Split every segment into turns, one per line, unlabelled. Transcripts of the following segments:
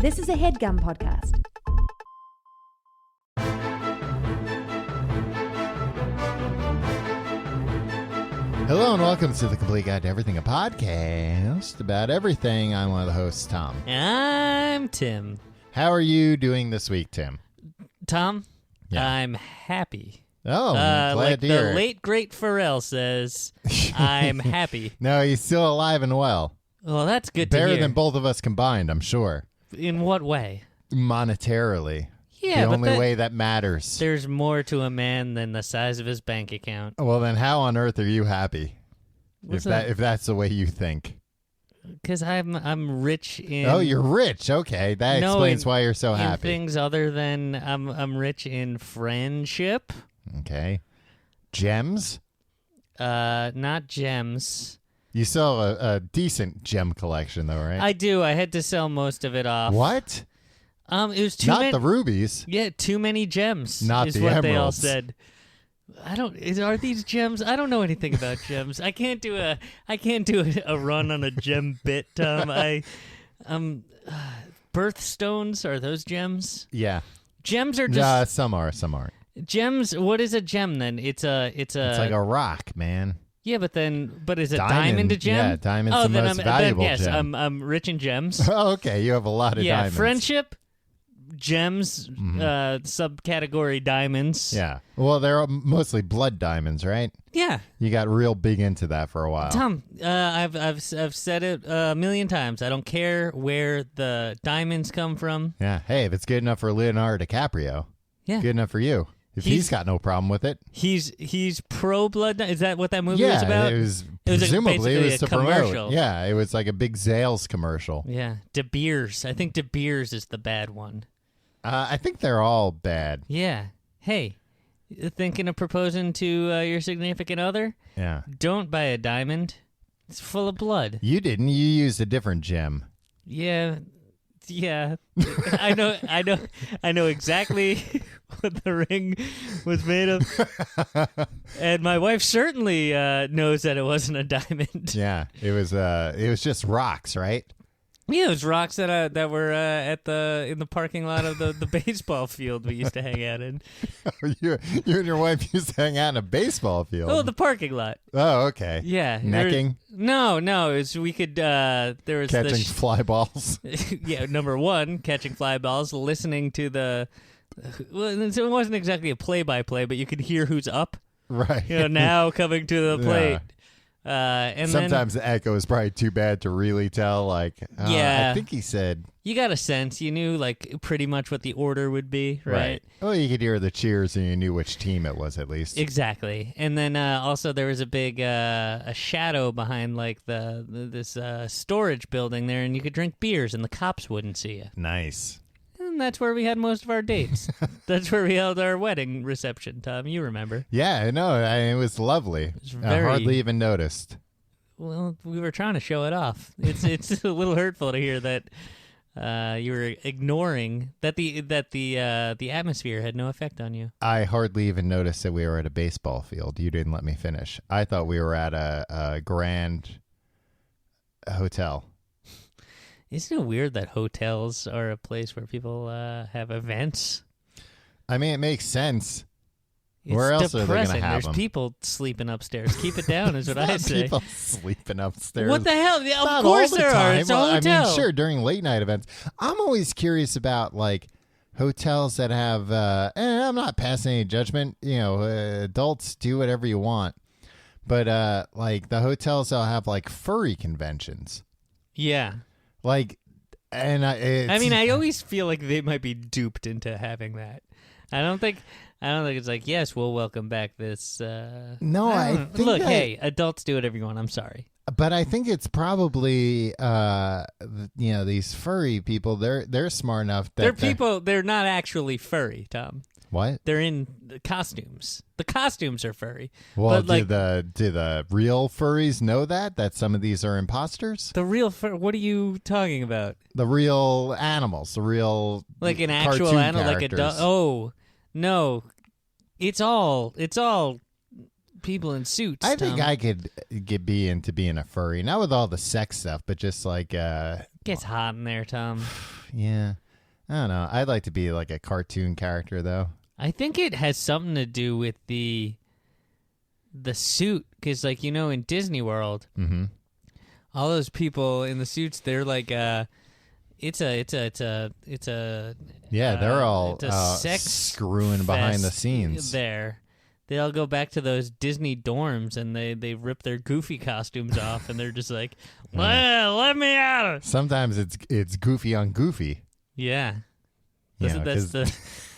This is a HeadGum podcast.
Hello and welcome to the Complete Guide to Everything, a podcast about everything. I'm one of the hosts, Tom.
I'm Tim.
How are you doing this week, Tim?
Tom,
Yeah.
I'm happy.
Oh, I'm glad
like
to hear
the
it.
late, great Pharrell says, I'm happy.
No, he's still alive and well.
Well, that's good to
Better
hear.
than both of us combined, I'm sure.
In what way?
Monetarily.
Yeah,
the
but
only way that matters.
there's more to a man than the size of his bank account.
Well, then how on earth are you happy?
What's
If that's the way you think.
Because I'm rich in...
Oh, you're rich. Okay, that
No,
explains
in-
why you're so
in
happy.
things other than I'm rich in friendship.
Okay. Gems?
Not gems.
You still have a decent gem collection, though, right?
I do. I had to sell most of it off.
What?
It was too
Not
many.
the rubies.
Yeah, too many gems.
Not
is
the
what they all
emeralds.
said. Are these gems? I don't know anything about gems. I can't do a run on a gem bit, Tom. Birthstones, are those gems?
Yeah.
Gems are just
Some are.
gems. What is a gem then? It's
It's like a rock, man.
yeah, but is a
Diamond,
diamond a gem?
yeah, diamond's
oh,
the
then
most
I'm,
valuable
then, yes,
gem.
I'm rich in gems.
Oh, okay, you have a lot of
Yeah,
diamonds.
friendship, gems, subcategory diamonds.
Yeah. Well, they're mostly blood diamonds, right?
Yeah.
You got real big into that for a while.
Tom, I've said it a million times. I don't care where the diamonds come from.
Yeah. Hey, if it's good enough for Leonardo DiCaprio,
Yeah,
good enough for you. If he's got no problem with it.
he's pro blood. Is that what that movie
Yeah,
was about?
it was
It was like
presumably it
basically
was
a
to
commercial.
promote. Yeah, it was like a big Zales commercial.
Yeah, De Beers. I think De Beers is the bad one.
I think they're all bad.
Yeah. Hey, thinking of proposing to your significant other?
Yeah.
Don't buy a diamond. It's full of blood.
You didn't. You used a different gem.
Yeah. I know exactly what the ring was made of. And my wife certainly knows that it wasn't a diamond.
Yeah, it was just rocks, right?
Yeah, it was rocks that were in the parking lot of the baseball field we used to hang out in.
you and your wife used to hang out in a baseball field.
Oh, the parking lot.
Oh, okay.
Yeah.
Necking?
No, it was, we could, there was
Catching fly balls.
yeah, number one, catching fly balls, listening to well, it wasn't exactly a play-by-play, but you could hear who's up,
Right.
now coming to the plate. And
sometimes the echo is probably too bad to really tell, like,
Yeah.
I think he said.
then you got a sense. You knew, like, pretty much what the order would be, right?
Well, you could hear the cheers and you knew which team it was at least.
Exactly. And then also there was a big a shadow behind, like, this storage building there, and you could drink beers, and the cops wouldn't see you.
Nice.
And that's where we had most of our dates. That's where we held our wedding reception, Tom. You remember.
Yeah, no, it was lovely.
was
I
very-
hardly even noticed.
Well, we were trying to show it off. It's a little hurtful to hear that you were ignoring that the atmosphere had no effect on you.
I hardly even noticed that we were at a baseball field. You didn't let me finish. I thought we were at a grand hotel.
Isn't it weird that hotels are a place where people have events?
I mean, it makes sense.
It's
Where else are they gonna
depressing.
have
There's
them?
people sleeping upstairs. Keep it down, is what I
Not
say.
people sleeping upstairs.
What the hell? Yeah,
Not
of course
all the
there are.
time.
It's a
Well,
hotel.
I mean, sure, during late night events. I'm always curious about, like, hotels that have, and I'm not passing any judgment, adults do whatever you want. But, like, the hotels that'll have, like, furry conventions.
Yeah.
Like, and
I always feel like they might be duped into having that. I don't think it's like, yes, we'll welcome back this.
No, I
don't know.
think
Look, hey, adults do whatever you want. I'm sorry.
But I think it's probably, these furry people. They're smart enough that
They're people. They're not actually furry, Tom.
What?
They're in the costumes. The costumes are furry.
Well,
but, like,
do the real furries know that some of these are imposters?
the real what are you talking about?
The real animals, the real
Like an actual
cartoon
animal, like a
characters.
oh no, it's all people in suits.
I think
Tom.
I could be into being a furry, not with all the sex stuff, but just like
Gets hot in there, Tom.
Yeah. I don't know. I'd like to be like a cartoon character, though.
I think it has something to do with the suit, because, like, in Disney World,
Mm-hmm.
all those people in the suits, they're like, it's a
Yeah, they're all
it's a sex
screwing behind the
fest
scenes.
there. They all go back to those Disney dorms and they rip their Goofy costumes off, and they're just like, let me out.
Sometimes it's Goofy on Goofy.
Yeah.
Yeah,
That's the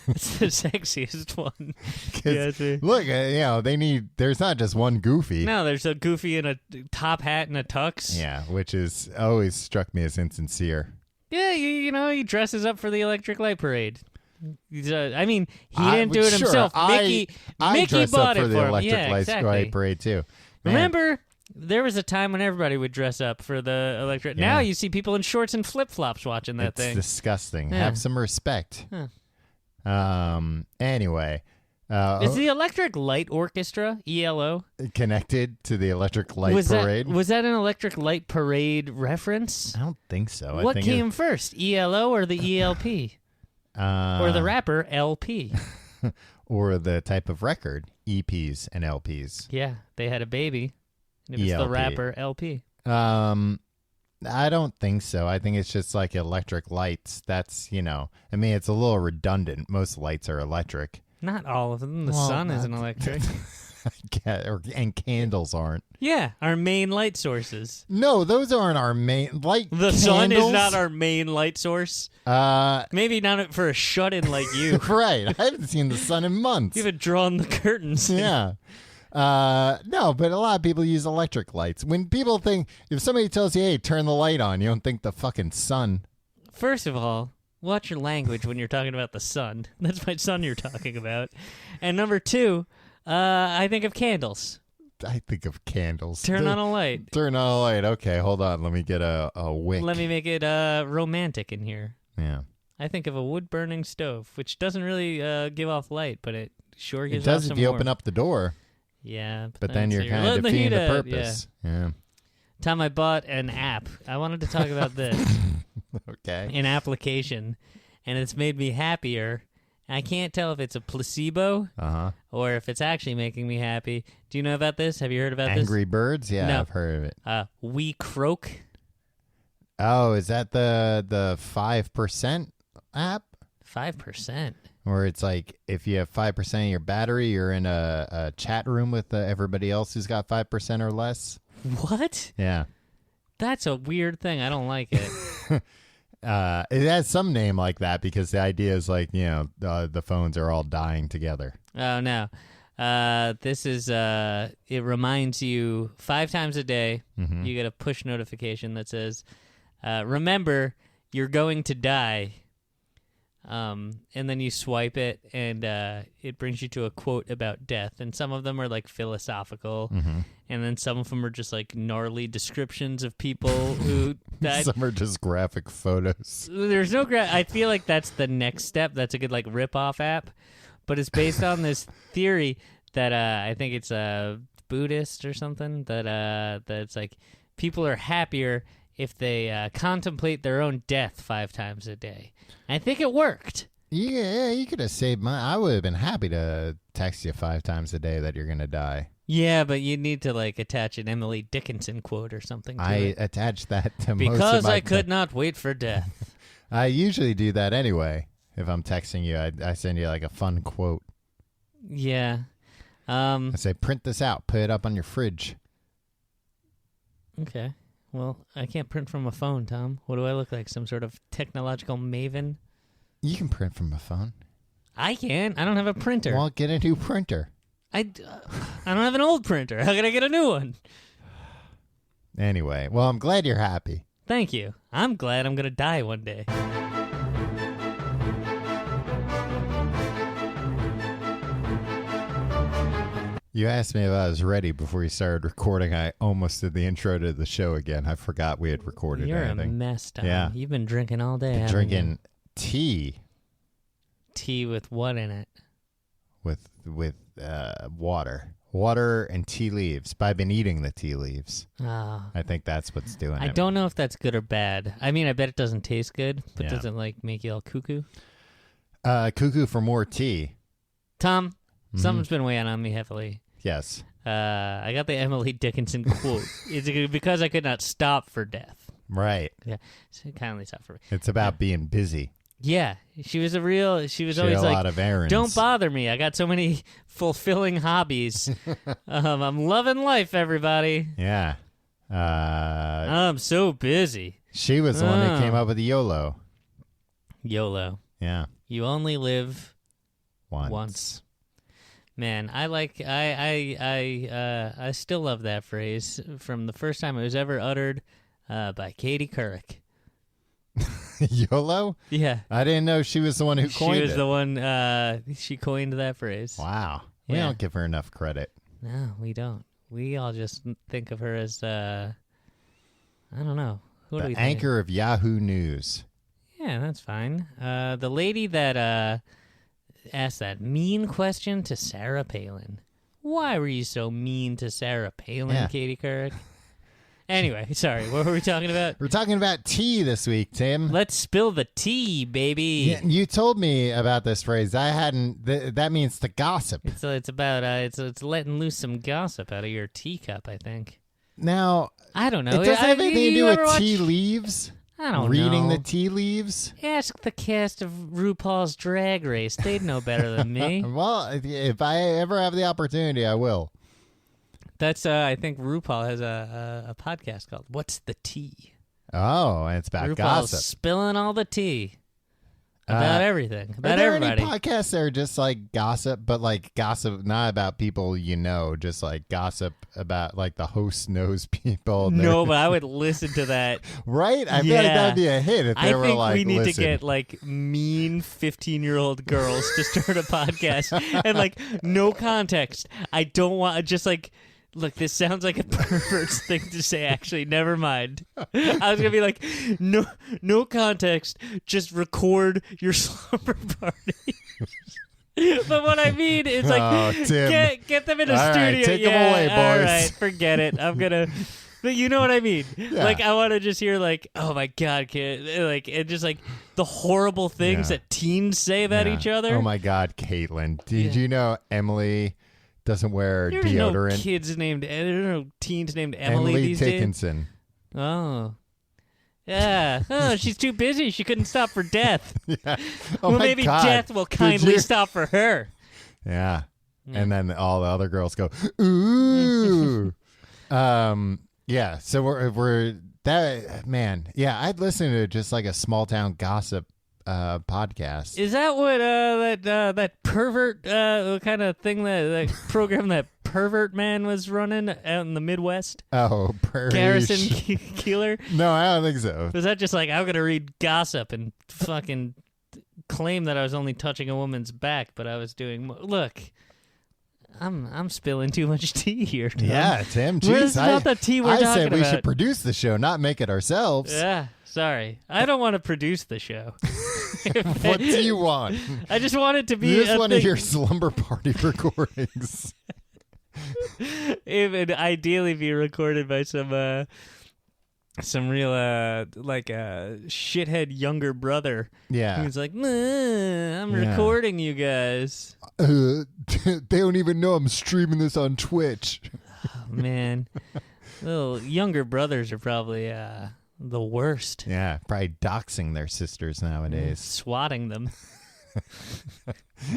sexiest one.
'cause
Yeah, it's
look, there's not just one Goofy.
no, there's a Goofy in a top hat and a tux.
Yeah, which is always struck me as insincere.
Yeah, he dresses up for the Electric Light Parade. I mean, he didn't do it
sure,
himself.
I
Mickey
dressed
bought
up for
it
the
for him.
Electric
Yeah,
Light
exactly.
Parade too. Man,
Remember, there was a time when everybody would dress up for the Electric.
Yeah.
Now you see people in shorts and flip flops watching that
it's
thing.
disgusting.
Yeah.
Have some respect.
Huh.
Anyway,
Is the Electric Light Orchestra, ELO,
connected to the Electric Light Parade?
was that an Electric Light Parade reference?
I don't think so. I
What
think
came first, ELO or the ELP? Or the rapper LP?
or the type of record, EPs and LPs.
Yeah, they had a baby. And it was the
ELP.
rapper LP.
I don't think so. I think it's just like electric lights. That's, I mean, it's a little redundant. Most lights are electric.
Not all of them. The
Well,
sun isn't electric.
And candles aren't.
Yeah, our main light sources.
No, those aren't our main light.
The sun is
candles?
not our main light source.
Maybe
Maybe not for a shut-in like you.
right. I haven't seen the sun in months.
You haven't drawn the curtains.
Yeah. No, but a lot of people use electric lights. When people think, if somebody tells you, hey, turn the light on, you don't think the fucking sun.
First of all, watch your language when you're talking about the sun. That's my son you're talking about. And number two, I think of candles.
I think of candles.
Turn on a light.
Turn on a light. Okay, hold on. Let me get a wick.
Let me make it romantic in here.
Yeah.
I think of a wood-burning stove, which doesn't really give off light, but it sure
It
gives
does
off
if
some
you
warmth.
open up the door,
Yeah.
but then
so
you're kind
letting
of defeating
heat
the
out,
purpose.
Yeah.
Yeah.
Time I bought an app. I wanted to talk about this.
Okay.
An application, and it's made me happier. I can't tell if it's a placebo
Uh-huh.
or if it's actually making me happy. Do you know about this? Have you heard about
Angry Birds? Yeah,
No.
I've heard of it.
this? We Croak.
Oh, is that the 5% app?
5%.
Where it's like if you have 5% of your battery, you're in a chat room with everybody else who's got 5% or less.
What?
Yeah.
That's a weird thing. I don't like it.
It has some name like that because the idea is like, the phones are all dying together.
Oh, no. This is, it reminds you 5 times a day,
Mhm.
you get a push notification that says, remember, you're going to die. And then you swipe it, and it brings you to a quote about death. And some of them are like philosophical, and then some of them are just like gnarly descriptions of people who died.
Some are just graphic photos.
There's no I feel like that's the next step. That's a good like rip-off app, but it's based on this theory that I think it's a Buddhist or something that it's like people are happier if they contemplate their own death 5 times a day. I think it worked.
Yeah, you could have saved my. I would have been happy to text you 5 times a day that you're gonna die.
Yeah, but you need to like attach an Emily Dickinson quote or something to
I
it.
attached that to most of
Because
my
I could not wait for death.
I usually do that anyway. If I'm texting you, I send you like a fun quote.
Yeah.
I say, print this out, put it up on your fridge.
Okay. Well, I can't print from a phone, Tom. What do I look like? Some sort of technological maven?
You can print from a phone.
I can. I don't have a printer.
Well, get a new printer.
I don't have an old printer. How can I get a new one?
Anyway, well, I'm glad you're happy.
Thank you. I'm glad I'm going to die one day.
You asked me if I was ready before you started recording. I almost did the intro to the show again. I forgot we had recorded
You're
anything.
a mess, Tom.
Yeah.
You've been drinking all day.
Been
haven't
drinking
you?
tea
Tea with what in it?
with water. water and tea leaves. But I've been eating the tea leaves.
Ah.
I think that's what's doing
I
it.
don't know if that's good or bad. I mean, I bet it doesn't taste good, but
Yeah.
does it like make you all cuckoo?
Cuckoo for more tea.
Tom,
Mm-hmm.
something's been weighing on me heavily.
Yes.
I got the Emily Dickinson quote. It's because I could not stop for death.
Right.
Yeah, so kindly stop for me.
It's about being busy.
Yeah, she was always
She had
always
a
like,
lot of errands.
don't bother me. I got so many fulfilling hobbies. I'm loving life, everybody.
Yeah.
I'm so busy.
She was the one that came
Oh.
up with the YOLO.
YOLO.
Yeah.
You only live
Once.
once. Man, I still love that phrase from the first time it was ever uttered by Katie Couric.
YOLO?
Yeah.
I didn't know she was the one who coined
She was
it.
the one, she coined that phrase.
Wow. We
Yeah.
don't give her enough credit.
No, we don't. We all just think of her as, I don't know. Who do
The
we think?
anchor of Yahoo News.
Yeah, that's fine. The lady that asked that mean question to Sarah Palin. Why were you so mean to Sarah Palin,
Yeah.
Katie Couric? Anyway, sorry, what were we talking about?
We're talking about tea this week, Tim.
Let's spill the tea, baby.
Yeah, you told me about this phrase. I hadn't. That means to gossip.
It's about it's letting loose some gossip out of your teacup, I think.
Now,
I don't know.
it doesn't have anything to
you
do
ever
with tea
watch-
leaves.
I don't
Reading
know.
the tea leaves.
Ask the cast of RuPaul's Drag Race. They'd know better than me.
Well, if I ever have the opportunity, I will.
That's I think RuPaul has a podcast called "What's the Tea."
Oh, and it's about
RuPaul's
gossip.
spilling all the tea about everything,
Are
about
there
everybody.
any podcasts that are just like gossip, but like gossip not about people you know, just like gossip about like the host knows people? and
No,
they're-
but I would listen to that.
right? I feel like
Yeah.
that'd be a hit if they
I
were
think
like,
we need
listen.
to get like mean 15-year-old girls to start a podcast and like no context. I don't want just like. Look, this sounds like a pervert's thing to say. Actually, never mind. I was gonna be like, no context. Just record your slumber party. But what I mean is like,
Oh, Tim.
get them in a
All right,
studio.
take 'em
yeah,
away,
all
boys.
right, forget it. I'm gonna. But you know what I mean?
Yeah.
Like, I want to just hear like, oh my god, kid, like, and just like the horrible things
Yeah.
that teens say about
Yeah.
each other.
Oh my God, Caitlin! Did
Yeah.
you know Emily doesn't wear
There's no
deodorant?
kids named. There's no teens named Emily these days.
Dickinson.
Oh. Yeah. Oh, she's too busy. She couldn't stop for death.
Yeah. Oh
Well,
my
maybe
God.
death will
Did
kindly
you-
stop for her.
Yeah.
Yeah.
And then all the other girls go, ooh. Yeah. So we're that man. Yeah. I'd listen to just like a small town gossip podcast.
Is that what that pervert kind of thing that program that pervert man was running out in the Midwest?
Oh, Prairie
Garrison
Sh-
Keeler?
No, I don't think so.
Was that just like I'm gonna read gossip and fucking claim that I was only touching a woman's back, but I was doing look. I'm spilling too much tea here. Tom.
Yeah, Tim.
What is
Jeez,
about the tea we're
I
talking
said we
about?
should produce the show, not make it ourselves.
Yeah, sorry. I don't want to produce the show.
What do you want?
I just want it to be
You just
a
want to
thing.
hear slumber party recordings.
It would ideally be recorded by some real like shithead younger brother
Yeah.
who's like, I'm
Yeah.
recording you guys.
They don't even know I'm streaming this on Twitch.
Oh, man, little younger brothers are probably the worst.
Yeah, probably doxing their sisters nowadays.
Swatting them.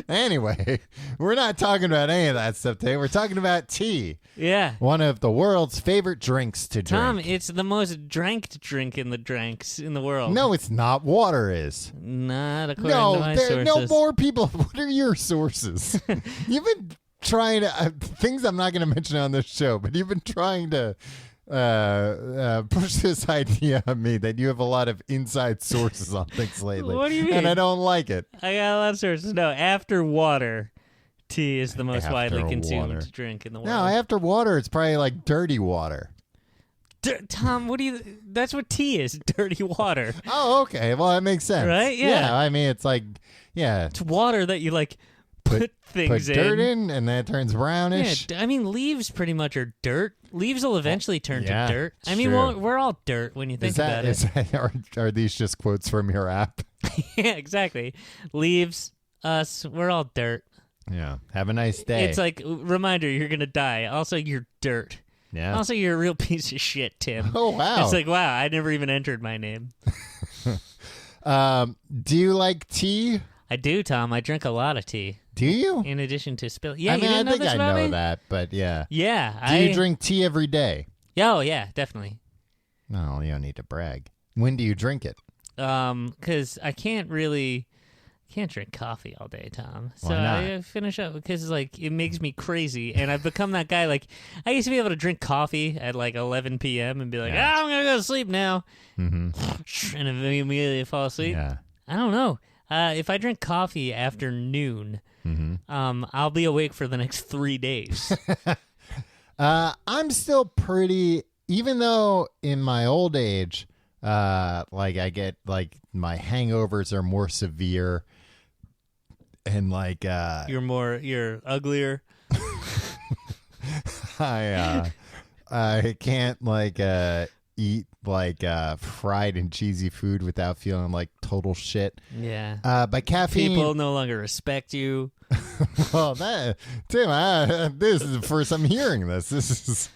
Anyway, we're not talking about any of that stuff today. We're talking about tea,
Yeah.
one of the world's favorite drinks to drink.
Tom, it's the most dranked drink in the drinks in the world.
No, it's not. Water is.
Not according
No,
to my
there
sources.
no more people. What are your sources? You've been trying to things I'm not going to mention on this show, but you've been trying to push this idea on me that you have a lot of inside sources on things lately.
What do you mean?
And I don't like it.
I got a lot of sources. No, after water, tea is the most
After
widely consumed
water.
drink in the world.
No, after water, it's probably like dirty water.
Tom, what do you? That's what tea is. Dirty water.
Oh, okay. Well, that makes sense.
Right? Yeah.
I mean, it's like, yeah.
It's water that you like put things
dirt in, and then it turns brownish.
Yeah, I mean, leaves pretty much are dirt. Leaves will eventually turn to dirt. I mean,
true.
we're all dirt when you think about it.
Are these just quotes from your app?
Yeah, exactly. Leaves, us, we're all dirt.
Yeah. Have a nice day.
It's like, reminder, you're going to die. Also, you're dirt.
Yeah.
Also, you're a real piece of shit, Tim.
Oh, wow.
It's like, wow, I never even entered my name.
Do you like tea?
I do, Tom. I drink a lot of tea.
Do you?
In addition to spill. Yeah,
I mean,
you didn't
I
know
think
this
I
about
know
me?
that, but yeah.
Yeah.
Do you drink tea every day?
Oh, yeah, definitely.
No, you don't need to brag. When do you drink it?
Because I can't drink coffee all day, Tom. So
Why not?
I finish up because like it makes me crazy, and I've become that guy. Like I used to be able to drink coffee at like 11 p.m. and be like,
Yeah.
I'm gonna go to sleep now,
Mm-hmm.
and immediately fall asleep.
Yeah.
I don't know. If I drink coffee after noon,
Mm-hmm.
I'll be awake for the next 3 days.
I'm still pretty, even though in my old age, like I get like my hangovers are more severe, and like
You're uglier.
I can't like eat like fried and cheesy food without feeling like total shit.
Yeah.
But caffeine.
People no longer respect you.
Well, Tim, this is the first I'm hearing this. This is.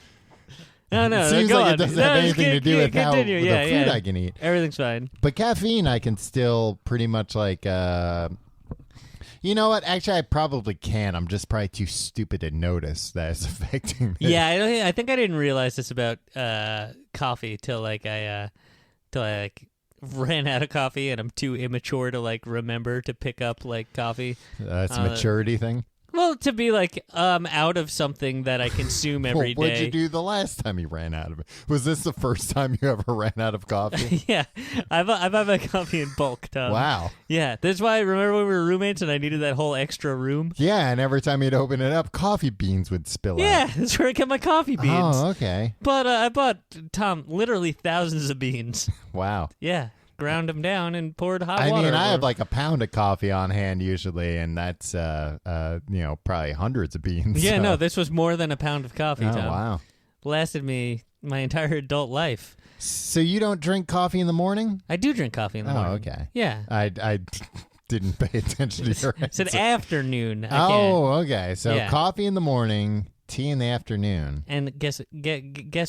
No,
It seems
go
like
on.
it doesn't
No,
have
just
anything to do with how
continue.
the
Yeah,
food
yeah.
I can eat.
Everything's fine.
But caffeine, I can still pretty much like. You know what? Actually, I probably can. I'm just probably too stupid to notice that it's affecting me.
Yeah, I think I didn't realize this about coffee till I ran out of coffee, and I'm too immature to like remember to pick up like coffee.
That's a maturity thing.
Well, to be like out of something that I consume every
What'd
day.
you do the last time you ran out of it? Was this the first time you ever ran out of coffee?
Yeah, I've had my coffee in bulk, Tom.
Wow.
Yeah, that's why. Remember when we were roommates and I needed that whole extra room?
Yeah, and every time you'd open it up, coffee beans would spill
Yeah,
out.
that's where I get my coffee beans.
Oh, okay.
But I bought, Tom, literally thousands of beans.
Wow.
Yeah, ground them down and poured hot
I
water.
mean, I
over
have
'em.
like a pound of coffee on hand usually, and that's probably hundreds of beans.
Yeah,
so.
no, this was more than a pound of coffee,
Oh,
Tom.
wow.
Lasted me my entire adult life.
So you don't drink coffee in the morning?
I do drink coffee in the morning.
Oh, okay.
Yeah.
I didn't pay attention to your
I said
answer.
afternoon.
Oh, okay. So
Yeah.
coffee in the morning, tea in the afternoon,
And guess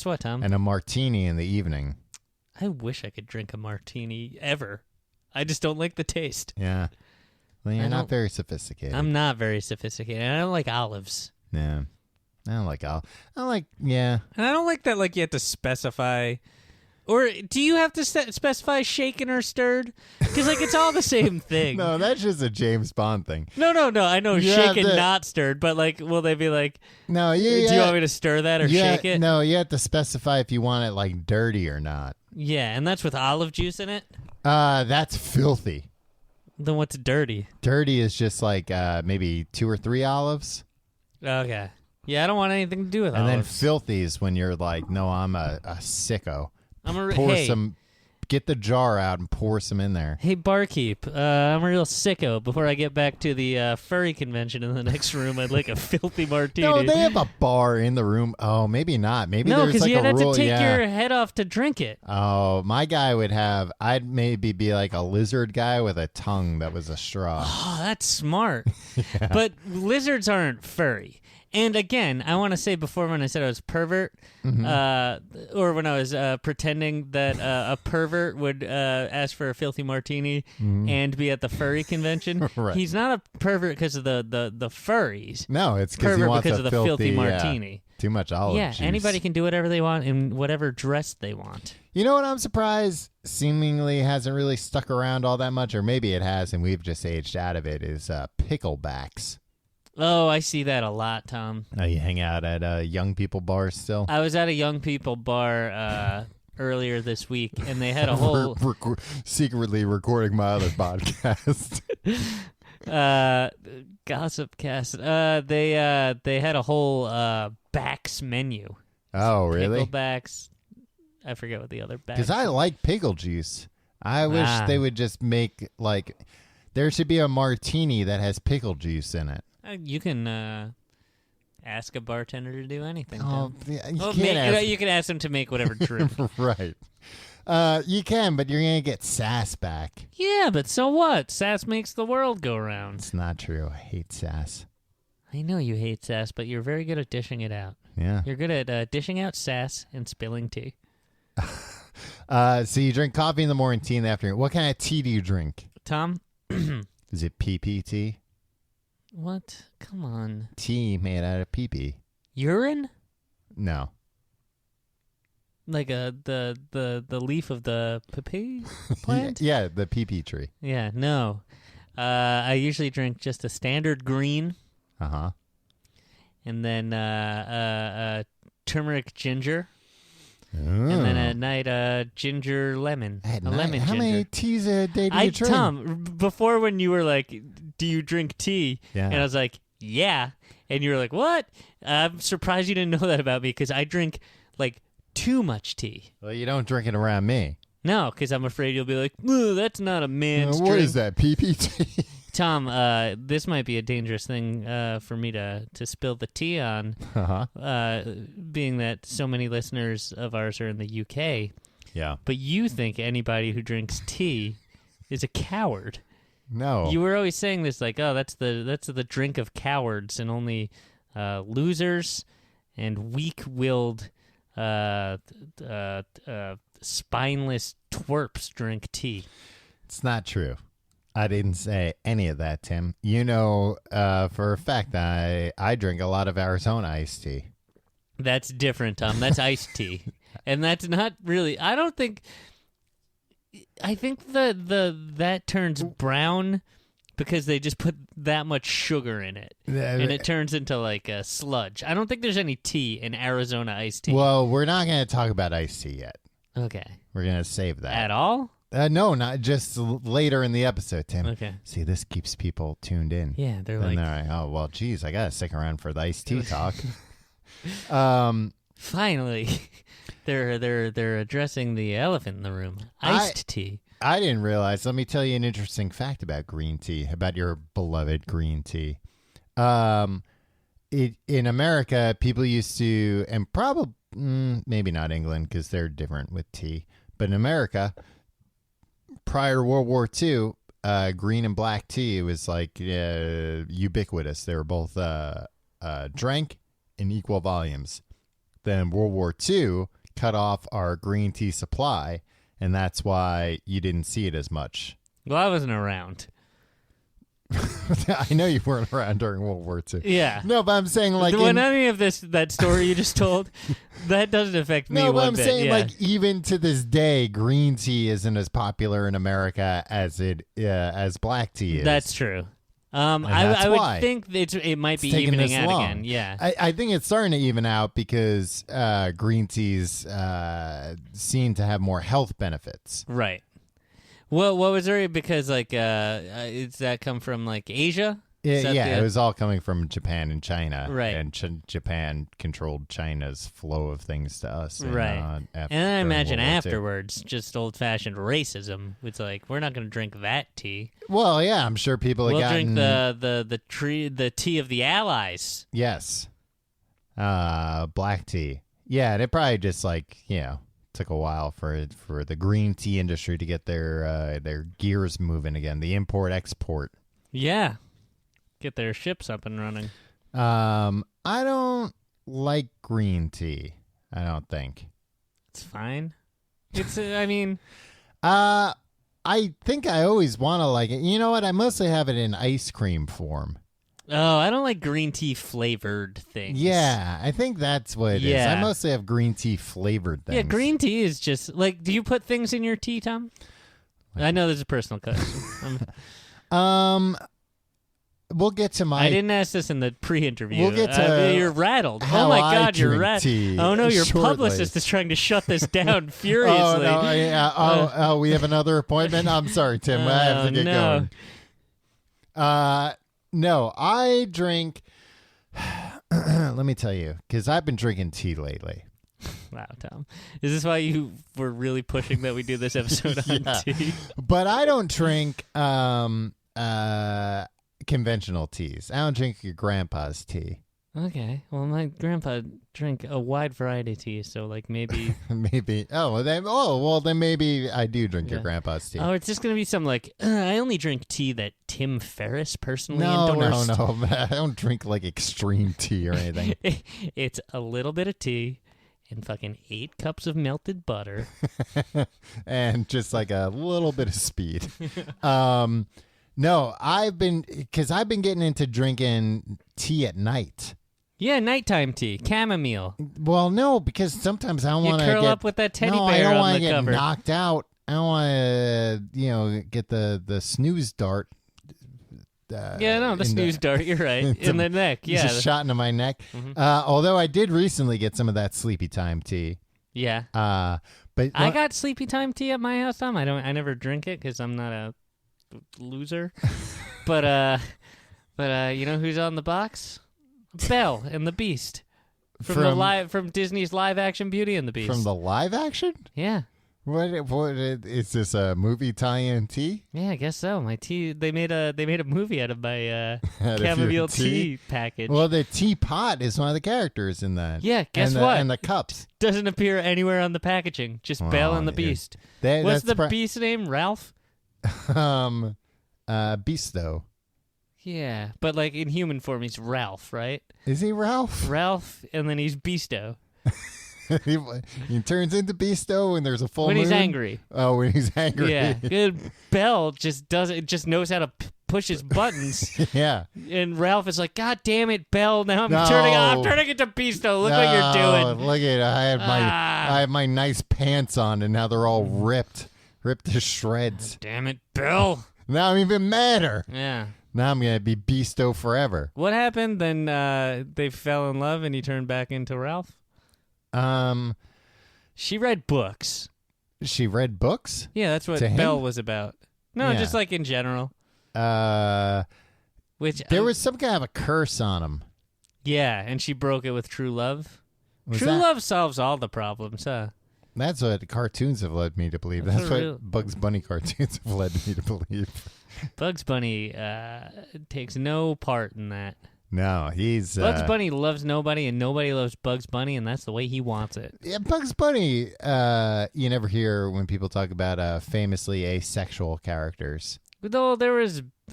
what, Tom?
and a martini in the evening.
I wish I could drink a martini ever. I just don't like the taste.
Yeah. Well, you're
I
not
don't-
very sophisticated.
I'm not very sophisticated. I don't like olives.
Yeah. I don't like yeah.
And I don't like that, like, you have to specify. Or do you have to specify shaken or stirred? Because, like, it's all the same thing.
No, that's just a James Bond thing.
No. I know
You have
shaken,
to-
not stirred. But, like, will they be like,
No,
do you want me to stir that or shake it?
No, you have to specify if you want it like dirty or not.
Yeah, and that's with olive juice in it?
That's filthy.
Then what's dirty?
Dirty is just like maybe 2 or 3 olives.
Okay. Yeah, I don't want anything to do with
And then
olives.
filthy is when you're like, no, I'm a sicko.
I'm
Get the jar out and pour some in there.
Hey, barkeep, I'm a real sicko. Before I get back to the furry convention in the next room, I'd like a filthy martini.
No, they have a bar in the room. Oh, maybe not. Maybe
No,
there's
because
like
you'd
a
have
rule.
to take
yeah.
your head off to drink it.
Oh, my guy would have. I'd maybe be like a lizard guy with a tongue that was a straw.
Oh, that's smart. But lizards aren't furry. And again, I want to say before when I said I was pervert, or when I was pretending that a pervert would ask for a filthy martini and be at the furry convention,
Right.
he's not a pervert because of the furries.
No, it's because he
Pervert
wants
because
a
of the filthy martini.
Too much olive
Yeah,
juice.
anybody can do whatever they want in whatever dress they want.
You know what I'm surprised seemingly hasn't really stuck around all that much, or maybe it has and we've just aged out of it, is picklebacks.
Oh, I see that a lot, Tom.
You hang out at young people bars still?
I was at a young people bar earlier this week, and they had a whole
secretly recording my other podcast.
gossip cast. They had a whole backs menu.
Oh, really?
Picklebacks. I forget what the other backs.
Because I like pickle juice. I wish they would just make, like, there should be a martini that has pickle juice in it.
You can ask a bartender to do anything.
Oh,
Tim.
yeah, you can't ask.
You can ask them to make whatever drink.
Right. You can, but you're going to get sass back.
Yeah, but so what? Sass makes the world go round.
It's not true. I hate sass.
I know you hate sass, but you're very good at dishing it out.
Yeah.
You're good at dishing out sass and spilling tea.
So you drink coffee in the morning, tea in the afternoon. What kind of tea do you drink?
Tom?
Is it PP tea?
What? Come on.
Tea made out of PP.
Urine?
No.
Like the leaf of the pepe plant?
Yeah, the PP tree.
Yeah, no. I usually drink just a standard green,
Uh-huh.
and then turmeric ginger,
Oh.
and then at night ginger lemon.
At
a
night?
lemon
How
ginger.
many teas a day do you drink?
Tom, before when you were like, do you drink tea?
Yeah.
And I was like, yeah. And you were like, what? I'm surprised you didn't know that about me because I drink like too much tea.
Well, you don't drink it around me.
No, because I'm afraid you'll be like, "Ugh, that's not a man's
What
drink."
is that, PP tea?
Tom, this might be a dangerous thing for me to spill the tea on,
Uh-huh.
being that so many listeners of ours are in the UK.
Yeah.
But you think anybody who drinks tea is a coward.
No.
You were always saying this, like, oh, that's the drink of cowards, and only losers and weak-willed, spineless twerps drink tea.
It's not true. I didn't say any of that, Tim. You know for a fact I drink a lot of Arizona iced tea.
That's different, Tom. That's iced tea, and that's not really. I don't think. I think that turns brown because they just put that much sugar in it, and it turns into like a sludge. I don't think there's any tea in Arizona iced tea.
Well, we're not going to talk about iced tea yet.
Okay.
We're going to save that.
At all?
No, not just later in the episode, Tim.
Okay.
See, this keeps people tuned in.
Yeah, they're
And
like,
they're like, oh, well, geez, I got to stick around for the iced tea talk.
finally, they're addressing the elephant in the room. Iced tea.
I didn't realize. Let me tell you an interesting fact about green tea, about your beloved green tea. In America, people used to, and probably maybe not England because they're different with tea, but in America, prior to World War II, green and black tea was like ubiquitous. They were both drank in equal volumes. Then World War II cut off our green tea supply, and that's why you didn't see it as much.
Well, I wasn't around.
I know you weren't around during World War II.
Yeah.
No, but I'm saying like
when any of that story you just told, that doesn't affect me
no, but
one
I'm
bit.
saying
Yeah.
like even to this day, green tea isn't as popular in America as as black tea is.
That's true.
that's
I
why.
would think it might be
taking
evening
this
out
long.
again. Yeah.
I think it's starting to even out because green teas seem to have more health benefits.
Right. Well, what was there? Because like, does that come from like Asia?
Yeah, it was all coming from Japan and China.
Right.
And Japan controlled China's flow of things to us.
Right. And I imagine afterwards, just old-fashioned racism. It's like, we're not going to drink that tea.
Well, yeah, I'm sure people have
We'll
gotten...
drink the tea of the Allies.
Yes. Black tea. Yeah, and it probably just like, took a while for the green tea industry to get their gears moving again. The import-export.
Yeah. Get their ships up and running.
I don't like green tea. I don't think.
It's fine. It's I mean,
I think I always want to like it. You know what? I mostly have it in ice cream form.
oh, I don't like green tea flavored things.
Yeah, I think that's what it is.
Yeah.
I mostly have green tea flavored things.
Yeah, green tea is just like, do you put things in your tea, Tom? I know this is a personal question.
We'll get to my...
I didn't ask this in the pre-interview.
We'll get to
you're rattled.
how
Oh my
I
God, you're
drink
rattled.
tea
Oh no, your
shortly.
publicist is trying to shut this down furiously.
Oh, no, yeah. We have another appointment? I'm sorry, Tim. I have to get
no.
going. No, I drink... Let me tell you, because I've been drinking tea lately.
Wow, Tom. Is this why you were really pushing that we do this episode on
Yeah.
tea?
But I don't drink conventional teas. I don't drink your grandpa's tea.
Okay. Well, my grandpa drank a wide variety of tea, so like maybe.
Maybe. Then maybe I do drink your grandpa's tea.
Oh, it's just gonna be some like I only drink tea that Tim Ferriss personally
No.
endorsed.
I don't drink like extreme tea or anything.
It's a little bit of tea and fucking 8 cups of melted butter.
And just like a little bit of speed. No, I've been getting into drinking tea at night.
Yeah, nighttime tea, chamomile.
Well, no, because sometimes I don't
You
want to
curl up with that teddy
I
bear
don't
on
wanna
the
get
cover.
knocked out. I don't want to, get the snooze dart.
The snooze dart. You're right. In the neck. Yeah.
Just shot into my neck.
Mhm.
Although I did recently get some of that sleepy time tea.
Yeah.
But
I got sleepy time tea at my house, Tom. I never drink it because I'm not a loser. but you know who's on the box? Belle and the Beast from Disney's live action Beauty and the Beast.
From the live action?
Yeah.
What is this a movie tie-in tea?
Yeah, I guess so. My tea. They made a movie out of my
Out of your
chamomile tea package.
Well, the teapot is one of the characters in that.
Yeah, guess
and
what?
And the cups.
Doesn't appear anywhere on the packaging. Just Belle and the
yeah.
Beast. What's the Beast's name? Ralph?
Beasto.
Yeah, but like in human form, he's Ralph, right?
Is he Ralph?
Ralph, and then he's Beasto.
he turns into Beasto when there's a full
When
moon.
he's angry.
Oh, when he's angry.
Yeah, good. Belle just knows how to push his buttons,
Yeah.
and Ralph is like, "God damn it, Belle! Now I'm
No.
turning into Beasto. Look what you're doing."
Look at I have my nice pants on, and now they're all ripped to shreds.
Damn it, Belle!
Now I'm even madder.
Yeah.
Now I'm gonna be Beasto forever.
What happened? Then they fell in love, and he turned back into Ralph. She read books.
She read books.
Yeah, that's what
To him?
Belle was about. No,
Yeah.
just like in general. Which
There was some kind of a curse on him.
yeah, and she broke it with true love.
Was
True
that-
love solves all the problems, huh?
That's what cartoons have led me to believe.
That's
That's
a
what
real-
Bugs Bunny cartoons have led me to believe.
Bugs Bunny takes no part in that.
No, he's
Bugs Bunny loves nobody, and nobody loves Bugs Bunny, and that's the way he wants it.
Yeah, Bugs Bunny. You never hear when people talk about famously asexual characters.
Though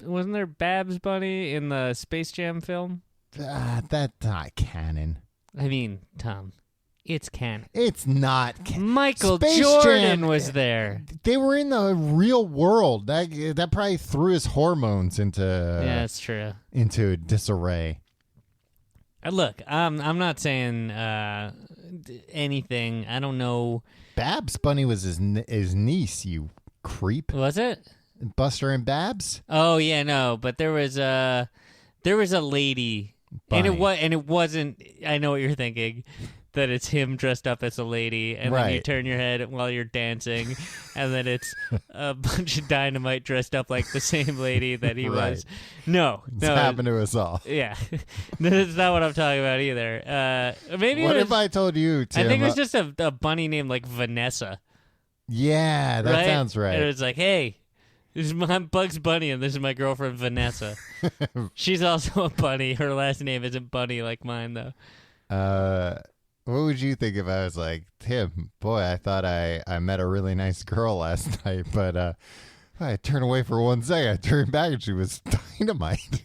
wasn't there Babs Bunny in the Space Jam film?
That's not canon.
I mean, Tom, it's canon.
It's not canon.
Michael
Space
Jordan
Jam-
was there.
They were in the real world. That probably threw his hormones into
Yeah, that's true.
into disarray.
Look, I'm not saying anything. I don't know.
Babs Bunny was his niece. You creep.
Was it?
Buster and Babs.
Oh yeah, no. But there was a lady,
Bunny.
and it wasn't. I know what you're thinking. That it's him dressed up as a lady, and then you
Right.
turn your head while you're dancing, and then it's a bunch of Dynamite dressed up like the same lady that he
Right.
was. No,
It's
no,
happened to us all.
yeah, that's not what I'm talking about either. Maybe
What
it
if
was,
I told you, Tim?
I think it was just a bunny named like Vanessa.
Yeah, that
right?
sounds
And it
right.
was like, hey, I'm Bugs Bunny, and this is my girlfriend Vanessa. She's also a bunny. Her last name isn't Bunny like mine, though.
What would you think if I was like, Tim, boy, I thought I met a really nice girl last night, but I turned away for 1 second. I turned back and she was dynamite.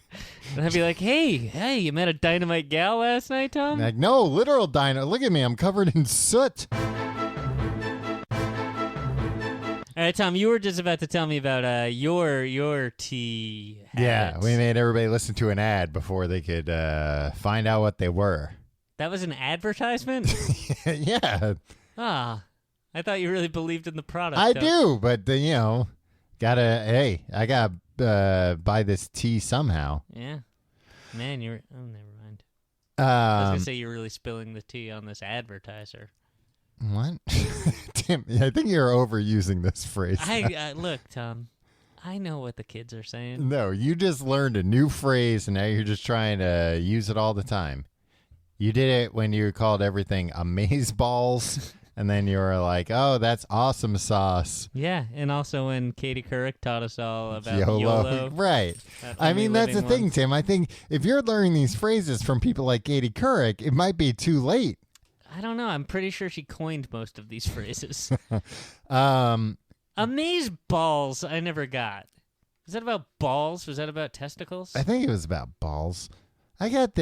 And I'd be like, hey, you met a Dynamite gal last night, Tom?
Like, no, literal dynamite. Look at me. I'm covered in soot.
All right, Tom, you were just about to tell me about your tea
Yeah,
habits.
we made everybody listen to an ad before they could find out what they were.
That was an advertisement?
Yeah,
Ah, I thought you really believed in the product.
I
Tom.
do, but I gotta buy this tea somehow.
Yeah. Man, never mind. I was going to say you're really spilling the tea on this advertiser.
What? Tim, I think you're overusing this phrase.
Look, Tom, I know what the kids are saying.
No, you just learned a new phrase and now you're just trying to use it all the time. You did it when you called everything amazeballs And then you were like, oh, that's awesome sauce.
Yeah, and also when Katie Couric taught us all about YOLO.
Right. I mean, that's the thing, Tim. I think if you're learning these phrases from people like Katie Couric, it might be too late.
I don't know. I'm pretty sure she coined most of these phrases. Amaze balls, I never got. Was that about balls? Was that about testicles?
I think it was about balls. I get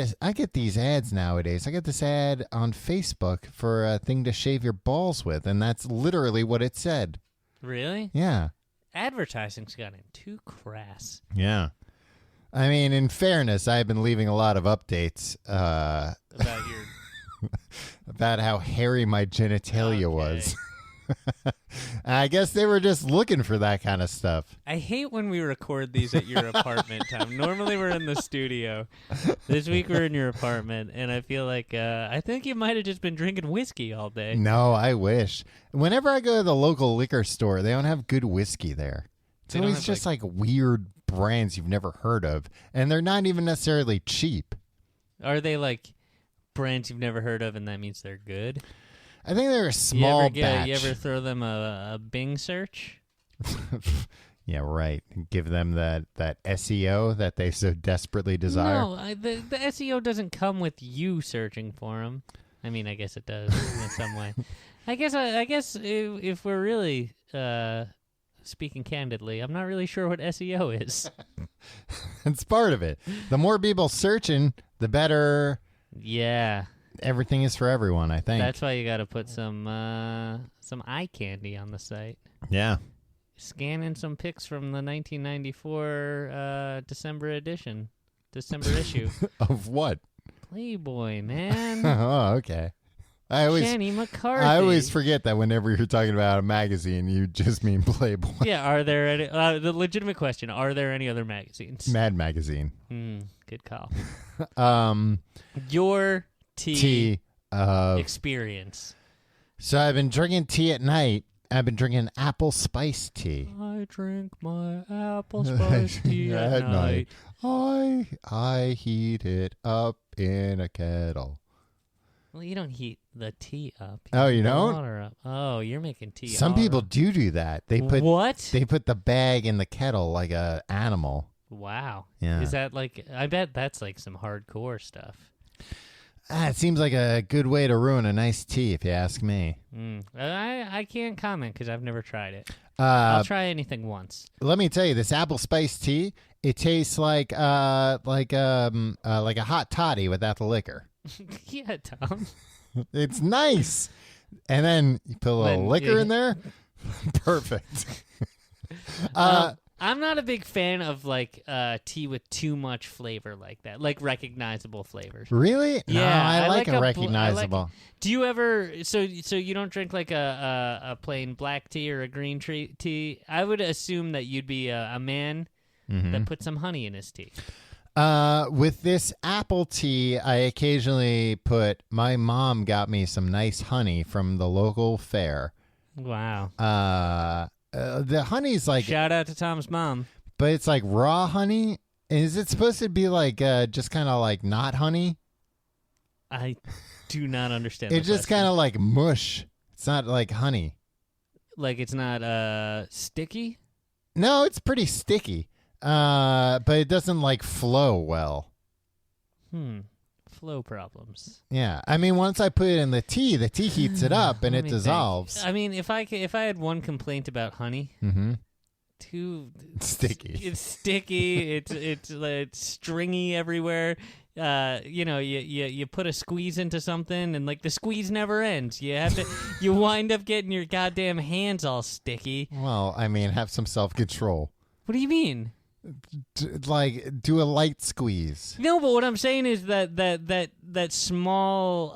these ads nowadays. I get this ad on Facebook for a thing to shave your balls with, and that's literally what it said.
Really?
Yeah.
Advertising's gotten too crass.
Yeah. I mean, in fairness, I've been leaving a lot of updates
About your...
about how hairy my genitalia
Okay.
was. I guess they were just looking for that kind of stuff.
I hate when we record these at your apartment, Tom. Normally we're in the studio. This week we're in your apartment, and I feel like I think you might have just been drinking whiskey all day.
No, I wish. Whenever I go to the local liquor store, they don't have good whiskey there. It's
They don't
always
have,
just like weird brands you've never heard of, and they're not even necessarily cheap.
Are they like brands you've never heard of, and that means they're good?
I think they're a small batch.
You ever throw them a Bing search?
Yeah, right. Give them that SEO that they so desperately desire.
No, the SEO doesn't come with you searching for them. I mean, I guess it does in some way. I guess if we're really speaking candidly, I'm not really sure what SEO is.
It's part of it. The more people searching, the better.
Yeah.
Everything is for everyone, I think.
That's why you got to put some eye candy on the site.
Yeah.
Scan in some pics from the 1994 December issue.
Of what?
Playboy, man.
Oh, okay. I
Jenny McCarthy.
always forget that whenever you're talking about a magazine, you just mean Playboy.
Yeah, are there any, the legitimate question, are there any other magazines?
Mad Magazine.
Good call. Your tea experience.
So I've been drinking tea at night. I've been drinking apple spice tea.
I drink my apple spice tea at night.
I heat it up in a kettle.
Well, you don't heat the tea up.
Oh, you
heat the
don't?
water up. Oh, you're making tea.
Some people do that. They put
what?
They put the bag in the kettle like a animal.
Wow.
Yeah.
Is that like? I bet that's like some hardcore stuff.
It seems like a good way to ruin a nice tea, if you ask me.
I can't comment because I've never tried it. I'll try anything once.
Let me tell you, this apple spice tea, it tastes like a hot toddy without the liquor.
Yeah, Tom.
It's nice. And then you put a little liquor in there. Perfect.
I'm not a big fan of like tea with too much flavor like that, like recognizable flavors.
Really?
Yeah,
no, I like a
I
recognizable.
Do you ever? So you don't drink like a plain black tea or a green tea? I would assume that you'd be a man that put some honey in his tea.
With this apple tea, I occasionally put. My mom got me some nice honey from the local fair.
Wow.
The honey's like,
Shout out to Tom's mom.
but it's like raw honey. Is it supposed to be like just kind of like not honey?
I do not understand.
It's just kind of like mush. It's not like honey.
like it's not sticky.
No, it's pretty sticky. But it doesn't like flow well.
Flow problems.
Yeah, I mean, once I put it in the tea heats it up and it dissolves.
I mean, if I had one complaint about honey, too
Sticky.
It's sticky. It's stringy everywhere. You put a squeeze into something and like the squeeze never ends. You have to. You wind up getting your goddamn hands all sticky.
Well, I mean, have some self-control.
What do you mean?
Do a light squeeze.
No, but what I'm saying is that small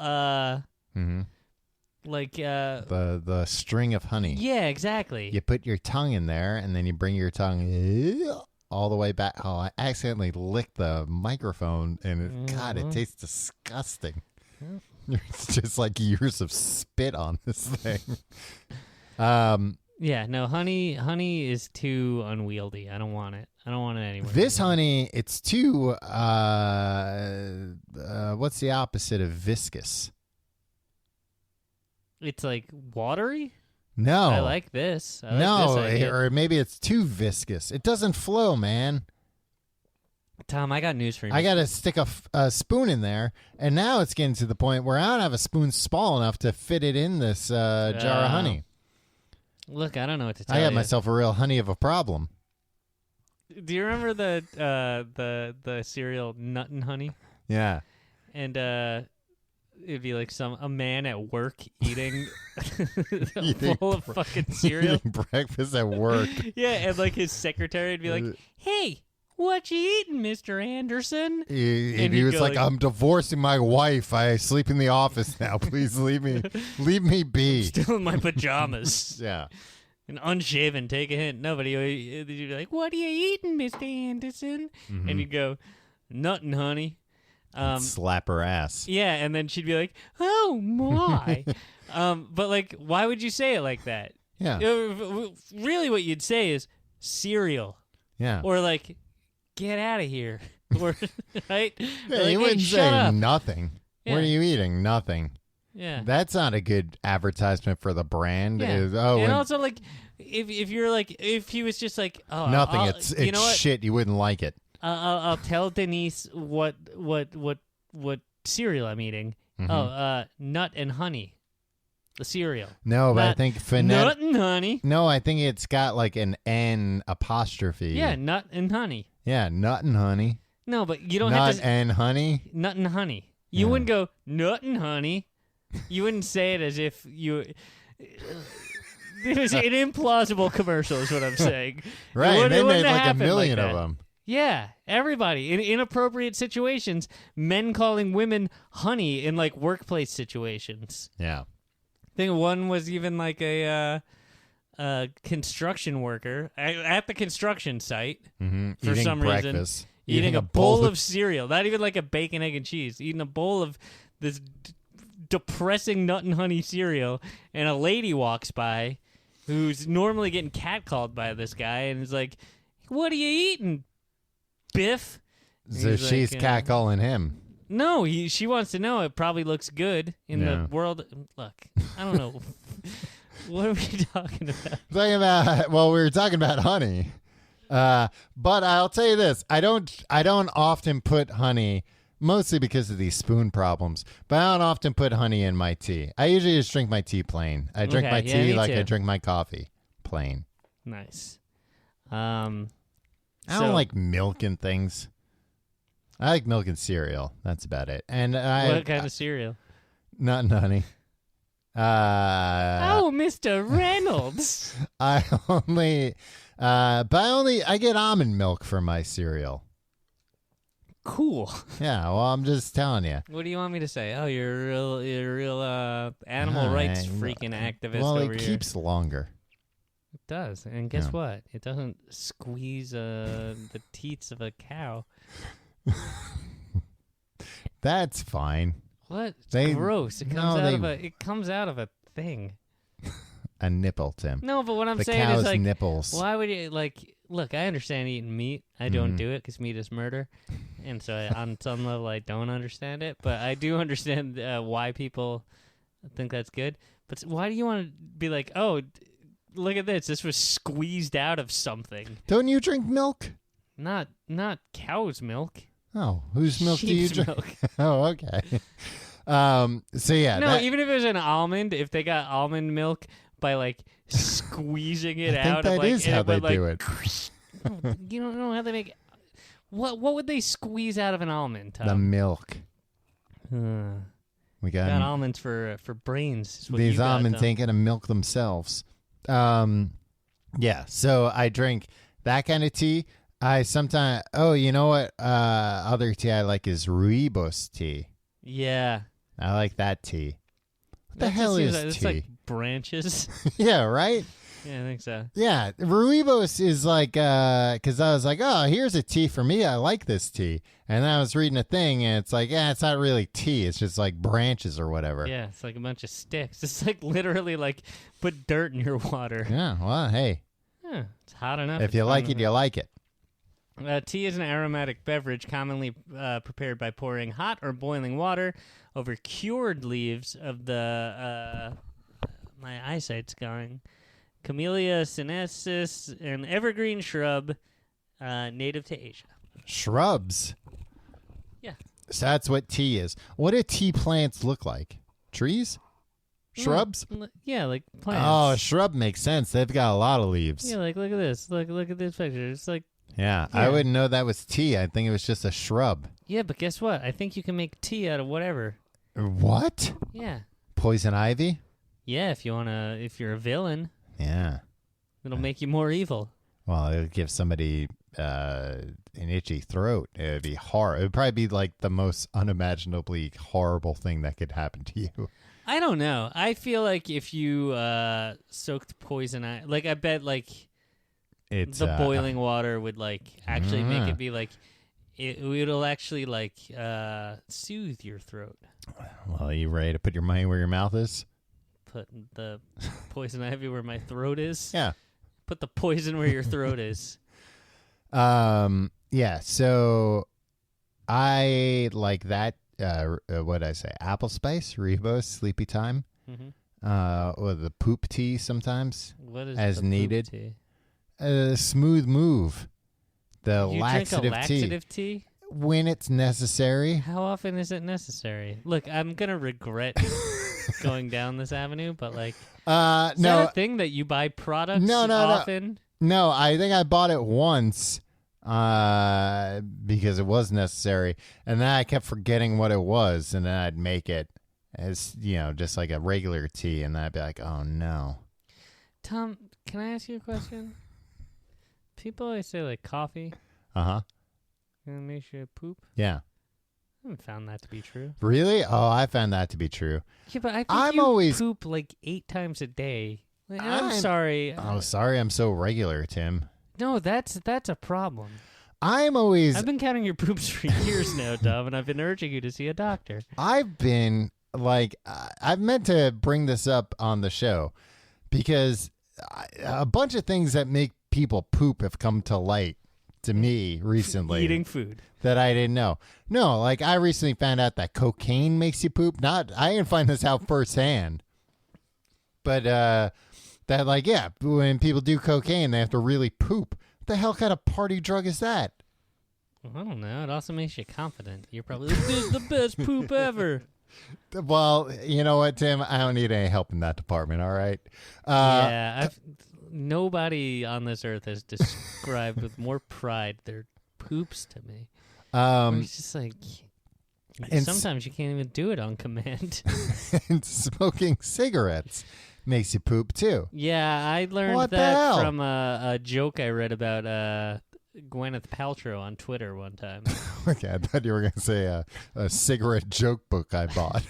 The string of honey.
Yeah, exactly.
You put your tongue in there, and then you bring your tongue all the way back. Oh, I accidentally licked the microphone, and it tastes disgusting. It's just like years of spit on this thing.
Yeah, no, honey is too unwieldy. I don't want it. I don't want it anywhere.
This honey, it's too, what's the opposite of viscous?
It's like watery.
No.
I like this. I like
no,
this idea.
or maybe it's too viscous. It doesn't flow, man.
Tom, I got news for you.
I got to stick a spoon in there, and now it's getting to the point where I don't have a spoon small enough to fit it in this jar of honey.
Look, I don't know what to tell you.
I got myself a real honey of a problem.
Do you remember the cereal Nut and Honey?
Yeah.
And it'd be like a man at work eating a bowl of fucking cereal.
Eating breakfast at work.
Yeah, and like his secretary would be like, "Hey, what you eating, Mr. Anderson?"
He was like, "I'm divorcing my wife. I sleep in the office now. Please leave me be."
Still in my pajamas.
Yeah.
And unshaven, take a hint. Nobody, you'd be like, "What are you eating, Mr. Anderson?"
Mm-hmm.
And you'd go, "Nothing, honey."
Slap her ass.
Yeah, and then she'd be like, "Oh my!" But like, why would you say it like that?
Yeah.
Really, what you'd say is cereal,
Yeah.
or like, "Get out of here," or right?
Yeah,
Or like,
you
"Hey,
wouldn't
shut
say
up."
nothing.
Yeah.
What are you eating? Nothing.
Yeah.
That's not a good advertisement for the brand.
Yeah.
Is,
and also like, if you're like, if he was just like, "Oh,
nothing.
it's
It's
what?
shit. You wouldn't like it.
I'll tell Denise what cereal I'm eating."
Mhm.
Oh, Nut and Honey, the cereal.
No, but I
Not-
think
Nut
phonetic.
and Honey.
No, I think it's got like an N apostrophe.
Yeah, Nut and Honey.
Yeah, nut and honey.
No, but you don't
Nut
have to.
and honey.
Nut and Honey. You
Yeah.
wouldn't go Nut and Honey. You wouldn't say it as if you. It was an implausible commercial, is what I'm saying.
Right,
It
they
wouldn't
made like a
happen
million
like
of
that.
them.
Yeah, everybody in inappropriate situations, men calling women honey in like workplace situations.
Yeah.
I think one was even like a construction worker at the construction site
Mm-hmm.
for
Eating
some reason.
breakfast.
Eating a bowl of cereal, not even like a bacon, egg, and cheese. Eating a bowl of this depressing Nut and Honey cereal, and a lady walks by who's normally getting catcalled by this guy and is like, "What are you eating, Biff?" And
So
he's
she's
like,
catcalling him.
No, she wants to know. It probably looks good in
Yeah.
the world. Look, I don't know. What are we talking about?
Talking about, well, we were talking about honey. But I'll tell you this: I don't often put honey, mostly because of these spoon problems. But I don't often put honey in my tea. I usually just drink my tea plain. I drink
Okay,
my
yeah,
tea
me
like I
too.
drink my coffee, plain.
Nice.
I don't like milk and things. I like milk and cereal. That's about it. And
what kind of cereal?
Nut and honey.
Oh, Mr. Reynolds.
I get almond milk for my cereal.
Cool.
Yeah, well, I'm just telling you.
What do you want me to say? Oh, you're a real animal rights freaking activist
Well,
over
it
here.
keeps longer.
It does, and guess
Yeah.
what? It doesn't squeeze the teats of a cow.
That's fine.
What? It's
They-
gross. It
no,
comes out
they-
of a. It comes out of a thing.
A nipple, Tim.
No, but what I'm
The
saying
cow's
is like,
nipples.
why would you like? Look, I understand eating meat. I
Mm-hmm.
don't do it because meat is murder, and so on some level I don't understand it. But I do understand why people think that's good. But why do you want to be like, oh, look at this? This was squeezed out of something.
Don't you drink milk?
Not cow's milk.
Oh, whose milk do you
Sheep's
drink?
milk.
Oh, okay. So yeah,
No,
that-
even if it was an almond, if they got almond milk by like squeezing it
I think
out,
that
of, like,
is
and
how
it
they
would, like,
do it.
You don't know how they make. What would they squeeze out of an almond?
The
Tom?
milk. We got
Got almonds for brains. Is what
these
you got,
almonds
Tom.
ain't gonna milk themselves. Yeah. So I drink that kind of tea. I sometimes. Oh, you know what? Other tea I like is rooibos tea.
Yeah.
I like that tea. What the
That just
hell
seems
is
it's
tea?
like branches.
Yeah, right.
Yeah, I think so.
Yeah, rooibos is like because I was like, oh, here's a tea for me. I like this tea, and then I was reading a thing, and it's like, yeah, it's not really tea. It's just like branches or whatever.
Yeah, it's like a bunch of sticks. It's like literally like put dirt in your water.
Yeah. Well, hey,
Yeah, it's hot enough.
if
it's
you
fun
like it,
enough.
you like it.
Tea is an aromatic beverage commonly prepared by pouring hot or boiling water over cured leaves of the my eyesight's going. Camellia sinensis, an evergreen shrub, native to Asia.
Shrubs.
Yeah.
So that's what tea is. What do tea plants look like? Trees? Shrubs?
Yeah, like plants.
Oh, a shrub makes sense. They've got a lot of leaves.
Yeah, like look at this. Look at this picture. It's like
Yeah,
Yeah.
I wouldn't know that was tea. I think it was just a shrub.
yeah, but guess what? I think you can make tea out of whatever.
What?
Yeah.
Poison ivy?
Yeah, if you're a villain,
Yeah.
it'll make you more evil.
Well, it would give somebody an itchy throat. It would be horrible. It would probably be like the most unimaginably horrible thing that could happen to you.
I don't know. I feel like if you soaked poison, like I bet like
It's
the boiling water would like actually make it be like it'll actually like soothe your throat.
Well, are you ready to put your money where your mouth is?
Put the poison ivy where my throat is.
Yeah.
Put the poison where your throat is.
Yeah. So I like that. What did I say? Apple spice, Rebo, sleepy time. Or the poop tea sometimes.
What is
as
the poop
needed.
tea?
Smooth move. The
You
laxative,
drink a laxative tea?
when it's necessary.
How often is it necessary? Look, I'm gonna regret going down this avenue, but like, is that
No,
a thing that you buy products
No.
often?
no. I think I bought it once because it was necessary, and then I kept forgetting what it was, and then I'd make it as just like a regular tea, and then I'd be like, oh no.
Tom, can I ask you a question? People always say like coffee makes you poop.
Yeah.
I haven't found that to be true.
Really? Oh, I found that to be true.
Yeah, but I think
I'm
you
always-
poop like 8 times a day. Like, I'm
I'm-
sorry.
Oh, sorry, I'm so regular, Tim.
No, that's a problem.
I'm always.
I've been counting your poops for years now, Tom, and I've been urging you to see a doctor.
I've been like, I've meant to bring this up on the show because a bunch of things that make people poop have come to light to me recently.
Eating food.
That I didn't know. No, like I recently found out that cocaine makes you poop. I didn't find this out firsthand. But that like, yeah, when people do cocaine, they have to really poop. What the hell kind of party drug is that?
Well, I don't know. It also makes you confident. You're probably like, this is the best poop ever.
Well, you know what, Tim? I don't need any help in that department, all right?
Yeah, nobody on this earth has described with more pride their poops to me. It's just like
and
sometimes you can't even do it on command.
and smoking cigarettes makes you poop too.
Yeah, I learned
What the
that
hell?
from a joke I read about Gwyneth Paltrow on Twitter one time.
Okay, I thought you were going to say a cigarette joke book I bought.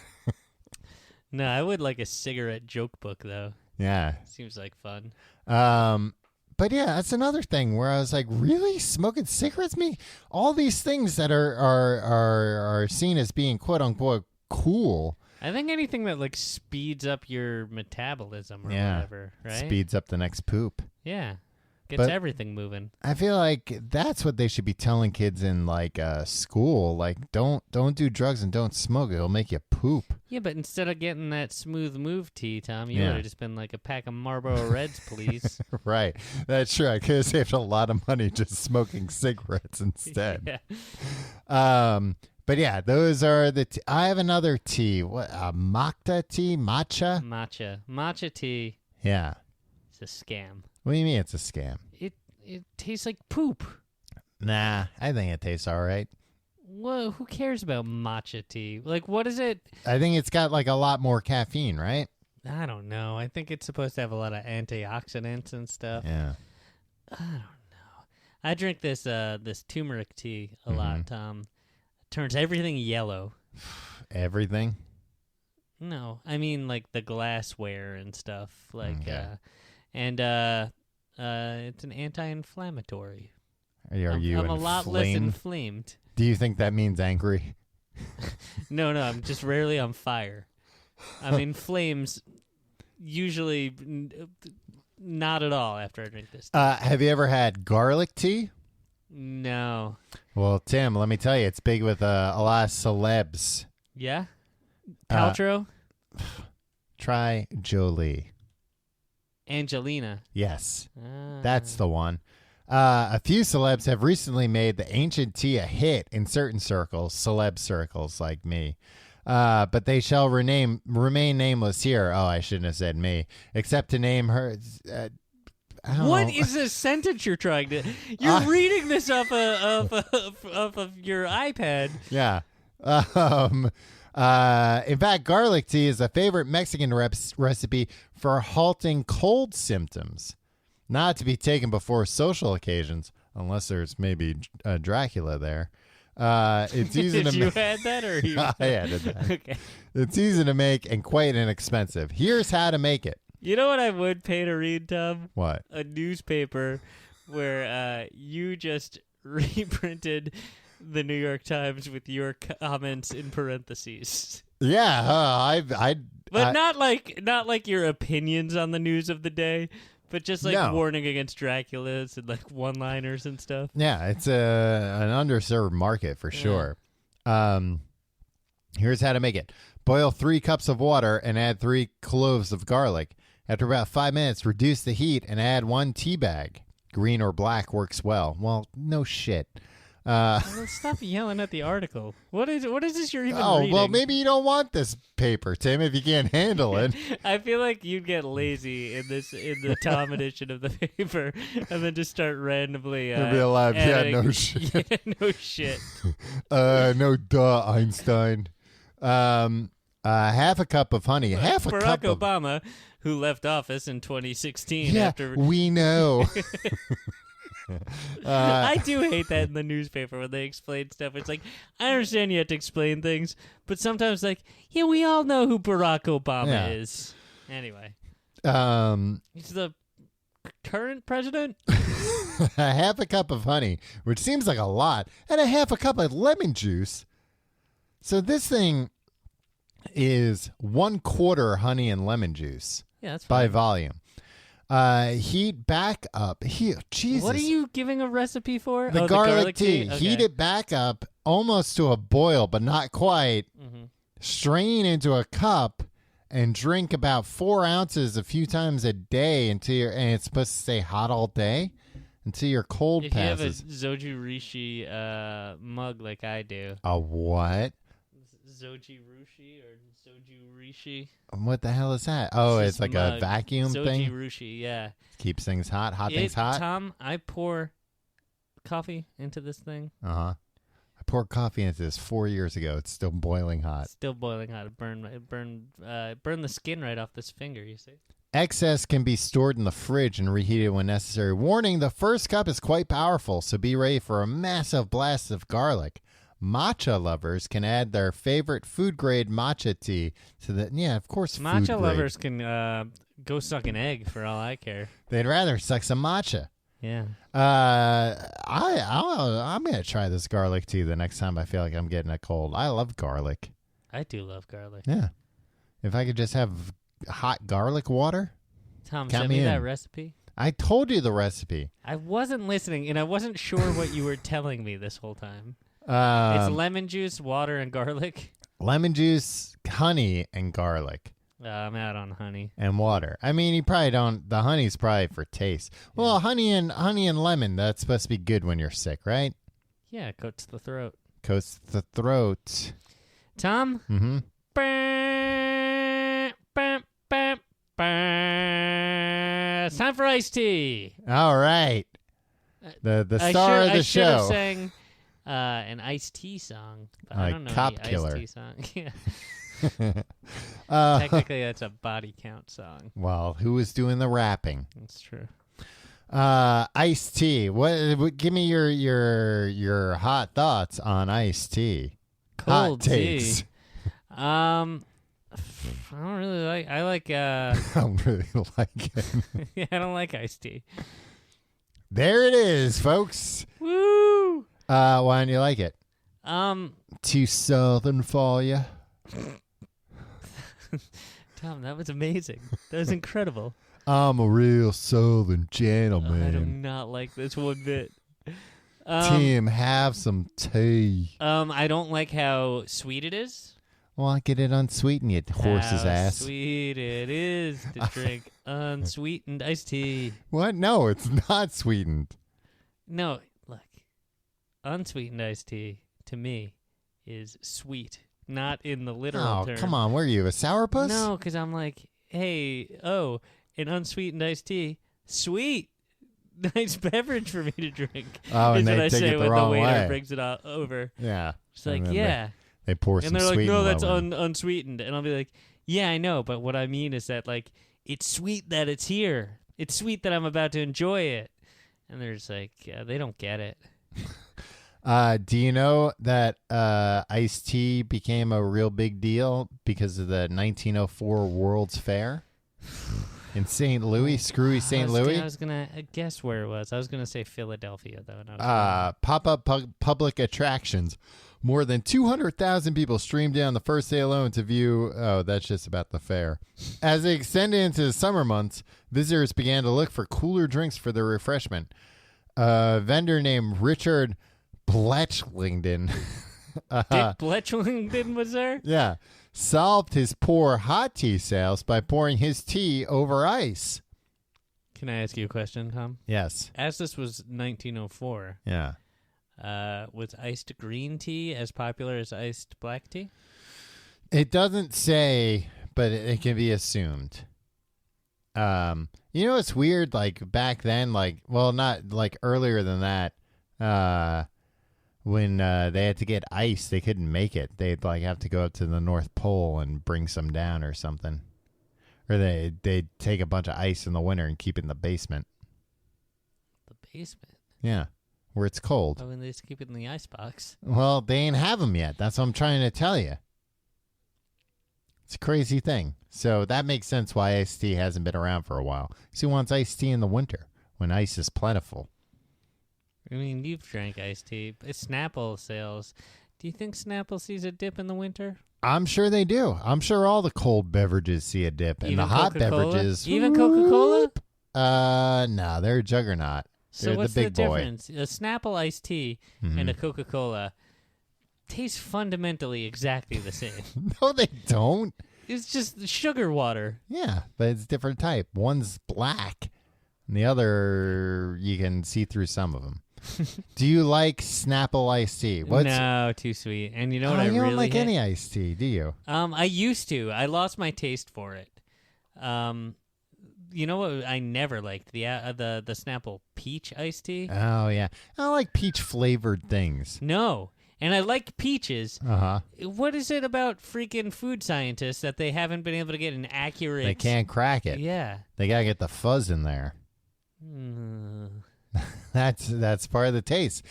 No, I would like a cigarette joke book though.
Yeah.
Seems like fun.
But yeah, that's another thing where I was like, really, smoking cigarettes? Me, all these things that are seen as being quote unquote cool.
I think anything that like speeds up your metabolism or whatever, right?
Speeds up the next poop.
Yeah, gets
But-
everything moving.
I feel like that's what they should be telling kids in like school. Like, don't do drugs and don't smoke. It'll make you poop.
Yeah, but instead of getting that smooth move tea, Tom, you
Yeah.
would have just been like a pack of Marlboro Reds, please.
Right. That's true. I could have saved a lot of money just smoking cigarettes instead.
Yeah.
But yeah, those are the. I have another tea. What? Matcha tea? Matcha?
Matcha tea
Yeah.
is a scam.
What do you mean it's a scam?
It tastes like poop.
Nah, I think it tastes all right.
Whoa, who cares about matcha tea? Like, what is it?
I think it's got like a lot more caffeine, right?
I don't know. I think it's supposed to have a lot of antioxidants and stuff.
Yeah.
I don't know. I drink this turmeric tea a lot, Tom. It turns everything yellow.
Everything.
No, I mean like the glassware and stuff. Like,
Okay.
it's an anti-inflammatory.
Are you
I'm a lot less
inflamed?
inflamed.
Do you think that means angry?
No, I'm just rarely on fire. I'm in flames, usually not at all after I drink this.
Have you ever had garlic tea?
No.
Well, Tim, let me tell you, it's big with a lot of celebs.
Yeah? Paltrow?
Try Jolie.
Angelina.
Yes,
Ah.
that's the one. A few celebs have recently made the ancient tea a hit in certain circles, celeb circles like me. But they shall remain nameless here. Oh, I shouldn't have said me, except to name her. I don't
What
know.
is this sentence you're trying to? You're reading this off of your iPad.
Yeah. In fact, garlic tea is a favorite Mexican recipe for halting cold symptoms, not to be taken before social occasions, unless there's maybe Dracula there. It's easy
Did
to
you
make.
add that or you?
I added that.
Okay.
It's easy to make and quite inexpensive. Here's how to make it.
You know what I would pay to read, Tom?
What?
A newspaper where you just reprinted the New York Times with your comments in parentheses.
Yeah,
But not like your opinions on the news of the day, but just like
No.
warning against Draculas and like one-liners and stuff.
Yeah, it's an underserved market for sure. Here's how to make it. Boil 3 cups of water and add 3 cloves of garlic. After about 5 minutes, reduce the heat and add 1 tea bag. Green or black works well. Well, no shit.
Well, stop yelling at the article. What is this you're even
Oh,
reading?
well, maybe you don't want this paper, Tim, if you can't handle it.
I feel like you'd get lazy in the Tom edition of the paper, and then just start randomly.
In real life, yeah,
adding-
no shit.
Yeah, no shit.
No duh, Einstein. Half a cup of honey. Half a
Barack
cup of...
Obama, who left office in 2016
Yeah,
after.
we know.
I do hate that in the newspaper when they explain stuff. It's like, I understand you have to explain things, but sometimes like, yeah, we all know who Barack Obama
Yeah.
is. Anyway,
Um,
he's the current president.
a half a cup of honey, which seems like a lot, and a half a cup of lemon juice. So this thing is 1/4 honey and lemon juice
Yeah, that's
by
fine.
volume. Heat back up. Jesus.
What are you giving a recipe for?
The
Oh,
garlic tea.
Okay.
Heat it back up almost to a boil, but not quite.
Mm-hmm.
Strain into a cup and drink about 4 ounces a few times a day and it's supposed to stay hot all day until your cold
If you have a
passes.
Zoji Rishi mug like I do,
A what?
Zoji Rushi or Zoju Rishi.
What the hell is that? Oh,
It's
it's
this
like
mug.
a vacuum
Zoji
thing?
Rushi, yeah.
Keeps things hot, things hot.
Tom, I pour coffee into this thing.
Uh-huh. I poured coffee into this 4 years ago. It's still boiling hot.
It's still boiling hot. It burn the skin right off this finger, you see?
Excess can be stored in the fridge and reheated when necessary. Warning, the first cup is quite powerful, so be ready for a massive blast of garlic. Matcha lovers can add their favorite food-grade matcha tea to the... Yeah, of course,
Matcha
food-grade.
lovers can go suck an egg for all I care.
They'd rather suck some matcha.
Yeah.
I'm going to try this garlic tea the next time I feel like I'm getting a cold. I love garlic.
I do love garlic.
Yeah. If I could just have hot garlic water.
Tom,
Count
send
me
me that
in.
recipe.
I told you the recipe.
I wasn't listening, and I wasn't sure what you were telling me this whole time. It's
Um,
lemon juice, water, and garlic.
lemon juice, honey, and garlic.
I'm out on honey.
And water. I mean, you probably don't. The honey's probably for taste. Well, honey and lemon. That's supposed to be good when you're sick, right?
Yeah, it coats the throat.
Coats the throat.
Tom.
Mm-hmm.
It's time for iced tea.
All right. The star of the
I should have
show.
sang an iced tea song. But I
Like
don't know
Cop
any
Killer.
iced tea song. Yeah.
Technically,
that's a body count song.
well, who was doing the rapping?
That's true.
Iced tea. What? Give me your hot thoughts on iced tea.
Cold
hot takes.
tea. I don't really like. I like.
I don't really like it.
Yeah, I don't like iced tea.
There it is, folks.
Woo!
Why don't you like it?
Too
southern for you.
Tom, that was amazing. That was incredible.
I'm a real southern
I do
gentleman.
not like this one bit.
Tim, have some tea.
I don't like how sweet it is.
Well, get it unsweetened, you horse's
How
ass.
sweet it is to drink unsweetened iced tea.
What? No, it's not sweetened.
No, look, unsweetened iced tea to me is sweet, not in the literal
Oh,
term.
come on. Were you a sourpuss?
No, because I'm like, hey, an unsweetened iced tea, sweet. Nice beverage for me to drink.
Oh,
is
and
what
they
I
take
say
it the
when
wrong
the waiter
way.
brings it over.
Yeah.
It's like,
And then
yeah.
They pour
And
some
they're like,
sweetened
no, that's
low in.
unsweetened. And I'll be like, yeah, I know. But what I mean is that, like, it's sweet that it's here. It's sweet that I'm about to enjoy it. And they're just like, yeah, they don't get it.
Do you know that iced tea became a real big deal because of the 1904 World's Fair in St. Louis, screwy St. Louis?
I was going to guess where it was. I was going to say Philadelphia, though. And I was
Pop-up public attractions. More than 200,000 people streamed in on the first day alone to view. Oh, that's just about the fair. As it extended into the summer months, visitors began to look for cooler drinks for their refreshment. A vendor named Richard Bletchlingden.
Dick Bletchlingden was there?
Yeah. Solved his poor hot tea sales by pouring his tea over ice.
Can I ask you a question, Tom?
Yes.
As this was 1904,
Yeah.
was iced green tea as popular as iced black tea?
It doesn't say, but it can be assumed. You know, it's weird. Like back then, not like earlier than that. When they had to get ice, they couldn't make it. They'd like have to go up to the North Pole and bring some down or something. Or they'd take a bunch of ice in the winter and keep it in the basement.
The basement?
Yeah, where it's cold.
Why wouldn't they just keep it in the icebox?
Well, they ain't have them yet. That's what I'm trying to tell you. It's a crazy thing. So that makes sense why iced tea hasn't been around for a while. So who wants iced tea in the winter when ice is plentiful?
I mean, you've drank iced tea. It's Snapple sales. Do you think Snapple sees a dip in the winter?
I'm sure they do. I'm sure all the cold beverages see a dip. And
Even
the hot
Coca-Cola?
beverages.
Even Coca-Cola?
No, they're a juggernaut.
So
They're
what's
the big boy.
difference? A Snapple iced tea and a Coca-Cola taste fundamentally exactly the same.
No, they don't.
It's just sugar water.
Yeah, but it's a different type. One's black, and the other you can see through some of them. Do you like Snapple iced tea?
No, too sweet. And you know what I
you
really
don't like
hate?
any iced tea, do you?
I used to. I lost my taste for it. You know what I never liked? The Snapple peach iced tea?
Oh yeah, I like peach flavored things.
No. And I like peaches.
Uh-huh.
What is it about freaking food scientists that they haven't been able to get an accurate...
They can't crack it.
Yeah.
They gotta get the fuzz in there. That's part of the taste.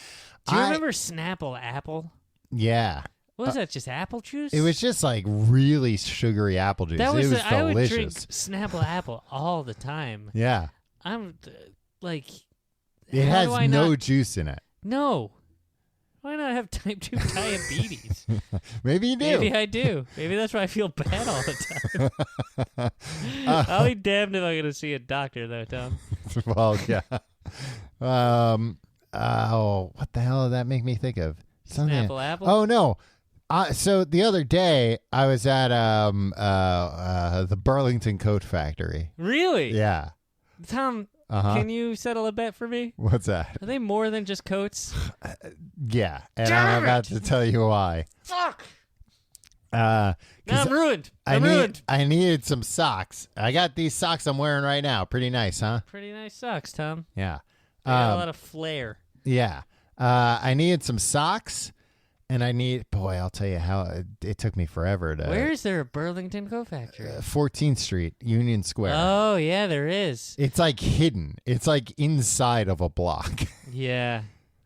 Do you remember Snapple Apple?
Yeah.
What was that, just apple juice?
It was just like really sugary apple juice.
That was
it was
I would drink
delicious.
Snapple Apple all the time.
Yeah.
I'm like...
It
how
has
do I
no
not...
juice in it.
No. Why not have type 2 diabetes?
Maybe you do.
Maybe I do. Maybe that's why I feel bad all the time. I'll be damned if I'm going to see a doctor, though, Tom.
Well, yeah. What the hell did that make me think of?
Snapple Apple?
Oh, no. So the other day, I was at the Burlington Coat Factory.
Really?
Yeah.
Tom, can you settle a bet for me?
What's that?
Are they more than just coats?
Yeah. And
Damn
I'm about
it!
to tell you why.
Fuck!
'Cause
Now I'm ruined. I'm ruined.
I needed some socks. I got these socks I'm wearing right now. Pretty nice, huh?
Pretty nice socks, Tom.
Yeah.
They got a lot of flair.
Yeah. I needed some socks, and I'll tell you how it took me forever to.
Where is there a Burlington Coat Factory?
14th Street, Union Square.
Oh, yeah, there is.
It's like hidden. It's like inside of a block.
Yeah.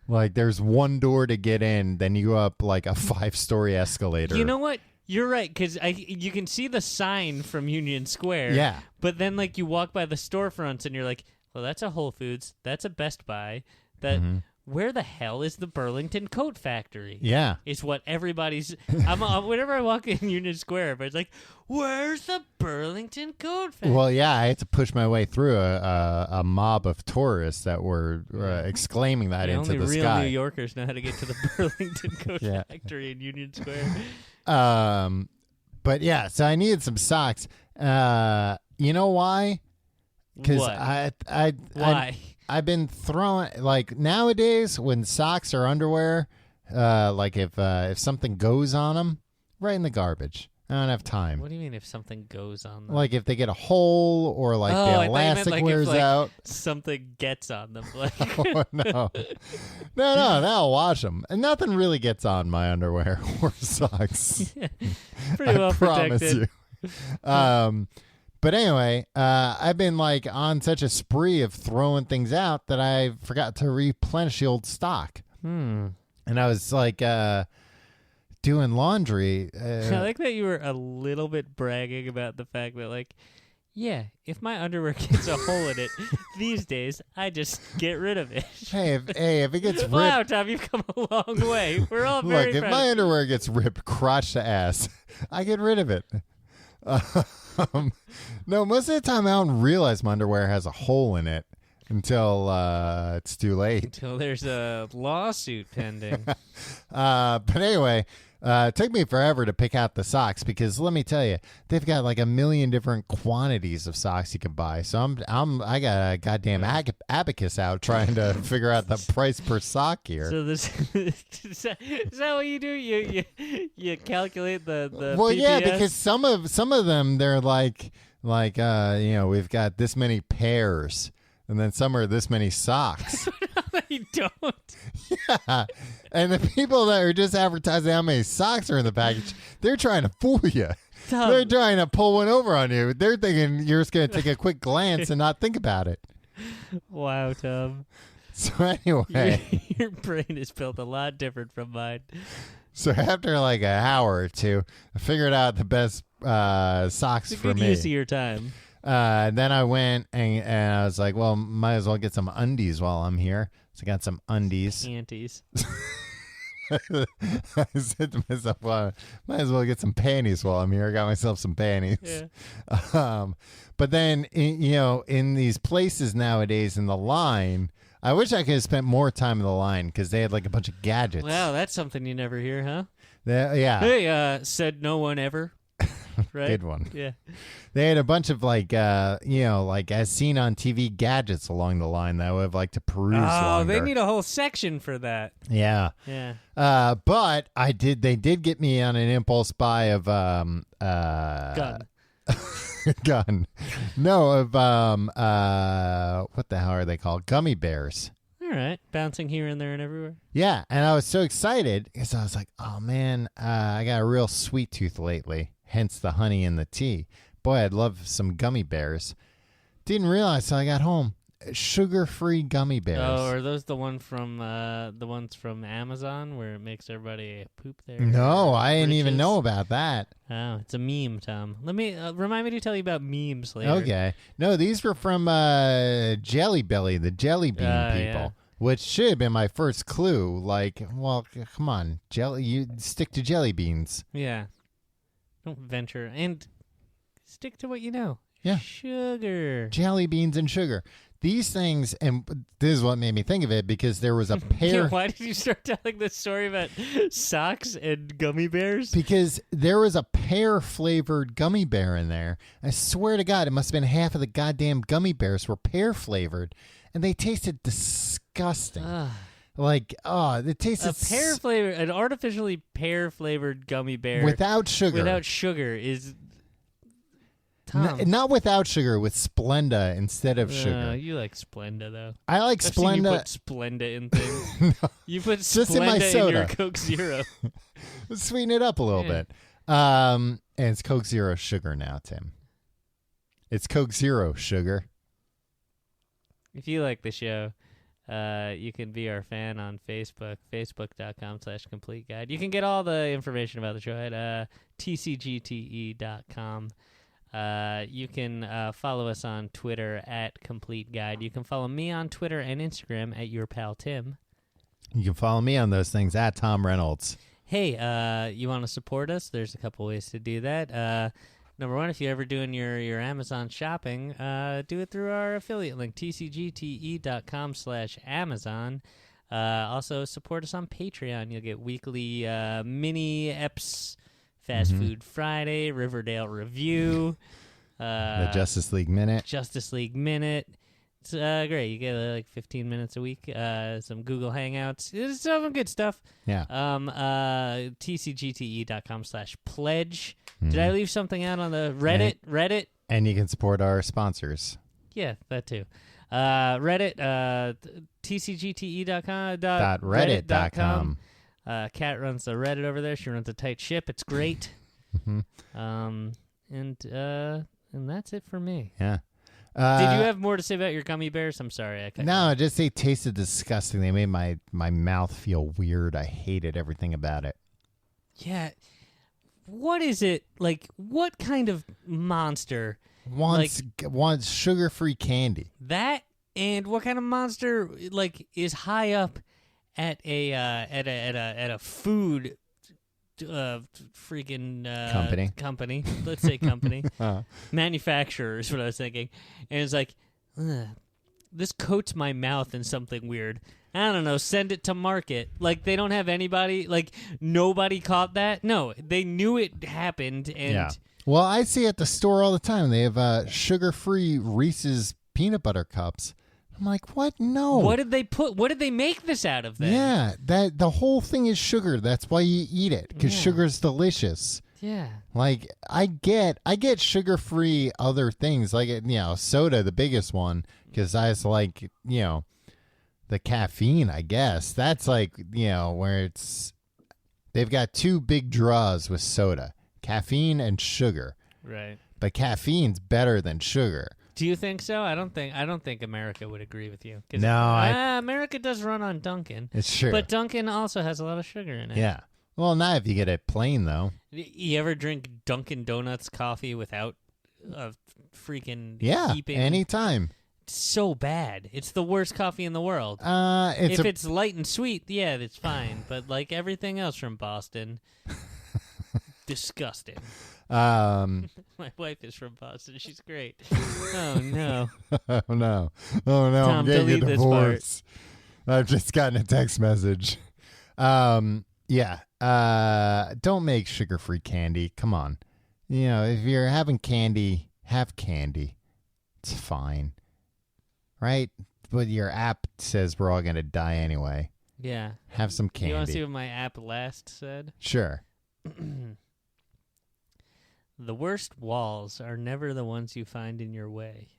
Like there's one door to get in, then you go up like a 5-story escalator.
You know what? You're right, because you can see the sign from Union Square.
Yeah.
But then, like, you walk by the storefronts, and you're like, well, that's a Whole Foods. That's a Best Buy. Where the hell is the Burlington Coat Factory?
Yeah.
Is what everybody's... whenever I walk in Union Square, everybody's like, where's the Burlington Coat Factory?
Well, yeah, I had to push my way through a mob of tourists that were exclaiming that into
only
the
real
sky.
New Yorkers know how to get to the Burlington Coat Factory in Union Square.
But yeah, so I needed some socks. You know why? Because
What?
I
Why?
I've been throwing, like, nowadays when socks or underwear, like if something goes on them, right in the garbage. I don't have time.
What do you mean if something goes on them?
Like if they get a hole or like
Oh,
the
I thought you meant,
elastic
like, if,
wears
like,
out.
something gets on them. Like,
Oh, no. No, that'll wash them. And nothing really gets on my underwear or socks.
pretty well
I promise
protected.
you. But anyway, I've been like on such a spree of throwing things out that I forgot to replenish the old stock. And I was like doing laundry.
I like that you were a little bit bragging about the fact that, like, yeah, if my underwear gets a hole in it these days, I just get rid of it.
Hey, if it gets ripped.
Wow, Tom, you've come a long way. We're all very
Look, if
proud
my
of you.
underwear gets ripped crotch to ass, I get rid of it. No, most of the time I don't realize my underwear has a hole in it until it's too late.
Until there's a lawsuit pending.
But anyway, it took me forever to pick out the socks because let me tell you, they've got like a million different quantities of socks you can buy. So I got a goddamn abacus out trying to figure out the price per sock here.
So this is that what you do? You calculate the
Well, yeah,
PPS?
because some of them they're like we've got this many pairs, and then some are this many socks.
you don't.
Yeah. And the people that are just advertising how many socks are in the package, they're trying to fool you.
Tom.
They're trying to pull one over on you. They're thinking you're just going to take a quick glance and not think about it.
Wow, Tom.
So anyway,
Your brain is built a lot different from mine.
so after like an hour or two, I figured out the best socks
It's a
for
good
me.
use of your time.
Then I went and I was like, well, might as well get some undies while I'm here. So I got some undies.
Panties.
I said to myself, well, might as well get some panties while I'm here. I got myself some panties.
Yeah.
But then, in these places nowadays in the line, I wish I could have spent more time in the line because they had like a bunch of gadgets.
Wow, that's something you never hear, huh?
Yeah.
Hey, said no one ever. Right?
Good one.
Yeah.
They had a bunch of like as seen on TV gadgets along the line that I would have liked to peruse
Oh,
longer.
they need a whole section for that.
Yeah.
Yeah.
But they did get me on an impulse buy of
Gun.
gun. No, of what the hell are they called? Gummy bears.
All right. Bouncing here and there and everywhere.
Yeah, and I was so excited because I was like, oh man, I got a real sweet tooth lately, hence the honey and the tea. Boy, I'd love some gummy bears. Didn't realize till I got home. Sugar-free gummy bears.
Oh, are those the ones from Amazon where it makes everybody poop their
No, I didn't even
britches?
know about that.
Oh, it's a meme, Tom. Let me remind me to tell you about memes later.
Okay. No, these were from Jelly Belly, the jelly bean people,
Yeah.
which should have been my first clue. Like, well, come on, you stick to jelly beans.
Yeah. Don't venture and stick to what you know.
Yeah.
Sugar.
Jelly beans and sugar. These things, and this is what made me think of it because there was a
Yeah,
pair.
why did you start telling this story about socks and gummy bears?
Because there was a pear flavored gummy bear in there. I swear to God, it must have been half of the goddamn gummy bears were pear flavored, and they tasted disgusting. Like, it tasted
A pear flavor, an artificially pear flavored gummy bear
without sugar.
without sugar is Tom.
Not without sugar, with Splenda instead of sugar.
You like Splenda though.
I like
I've seen you
Splenda.
put Splenda in things. You put
Just in my
Splenda in
soda.
your Coke Zero.
Sweeten it up a little
Yeah.
bit. And it's Coke Zero sugar now, Tim. It's Coke Zero sugar.
If you like the show, you can be our fan on Facebook, facebook.com/complete guide. You can get all the information about the show at tcgte.com. You can follow us on Twitter at Complete Guide. You can follow me on Twitter and Instagram at Your Pal Tim.
You can follow me on those things at Tom Reynolds.
Hey, you want to support us? There's a couple ways to do that. Number one, if you're ever doing your Amazon shopping, do it through our affiliate link, tcgte.com/Amazon. Also, support us on Patreon. You'll get weekly mini eps Fast Food Friday, Riverdale Review,
The Justice League Minute.
Justice League Minute. It's great. You get like 15 minutes a week. Some Google Hangouts. It's some good stuff.
Yeah.
tcgte.com/pledge. Did I leave something out on the Reddit?
And you can support our sponsors.
Yeah, that too. Reddit, tcgte.com.
Reddit.com.
Kat runs the Reddit over there. She runs a tight ship. It's great. And that's it for me.
Yeah.
Did you have more to say about your gummy bears? I'm sorry.
No, just they tasted disgusting. They made my mouth feel weird. I hated everything about it.
Yeah. What is it? Like, what kind of monster
wants sugar-free candy?
That, and what kind of monster like is high up at a food freaking company. Let's say company. Manufacturer is what I was thinking. And it's like, this coats my mouth in something weird. I don't know, send it to market. Like, they don't have anybody, like, nobody caught that? No, they knew it happened. And
yeah. Well, I see at the store all the time. They have sugar-free Reese's peanut butter cups. I'm like, what? No.
What did they make this out of then?
Yeah, the whole thing is sugar. That's why you eat it, because sugar's delicious.
Yeah.
Like, I get sugar-free other things, like, soda, the biggest one, because I just like, the caffeine, I guess. That's like, where they've got two big draws with soda, caffeine and sugar.
Right.
But caffeine's better than sugar.
Do you think so? I don't think America would agree with you.
No,
America does run on Dunkin'.
It's true.
But Dunkin' also has a lot of sugar in it.
Yeah. Well, not if you get it plain, though.
You ever drink Dunkin' Donuts coffee without a freaking heaping?
Anytime.
It's so bad. It's the worst coffee in the world.
If
it's light and sweet, yeah, that's fine. But like everything else from Boston, disgusting. My wife is from Boston. She's great. Oh no.
Oh no.
Tom,
I'm getting a
delete this
divorce. I've just gotten a text message. Yeah. Don't make sugar-free candy. Come on. If you're having candy, have candy. It's fine. Right? But your app says we're all going to die anyway.
Yeah.
Have some candy.
You want to see what my app last said?
Sure.
The worst walls are never the ones you find in your way.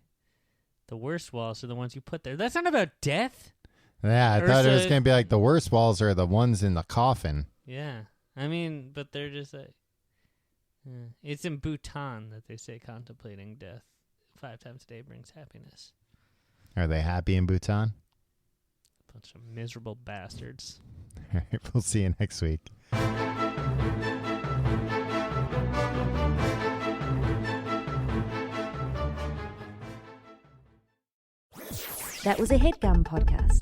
The worst walls are the ones you put there. That's not about death.
Yeah, I thought it was going to be like the worst walls are the ones in the coffin.
Yeah. I mean, but they're just like... It's in Bhutan that they say contemplating death 5 times a day brings happiness.
Are they happy in Bhutan?
Bunch of miserable bastards.
All right, we'll see you next week.
That was a HeadGum podcast.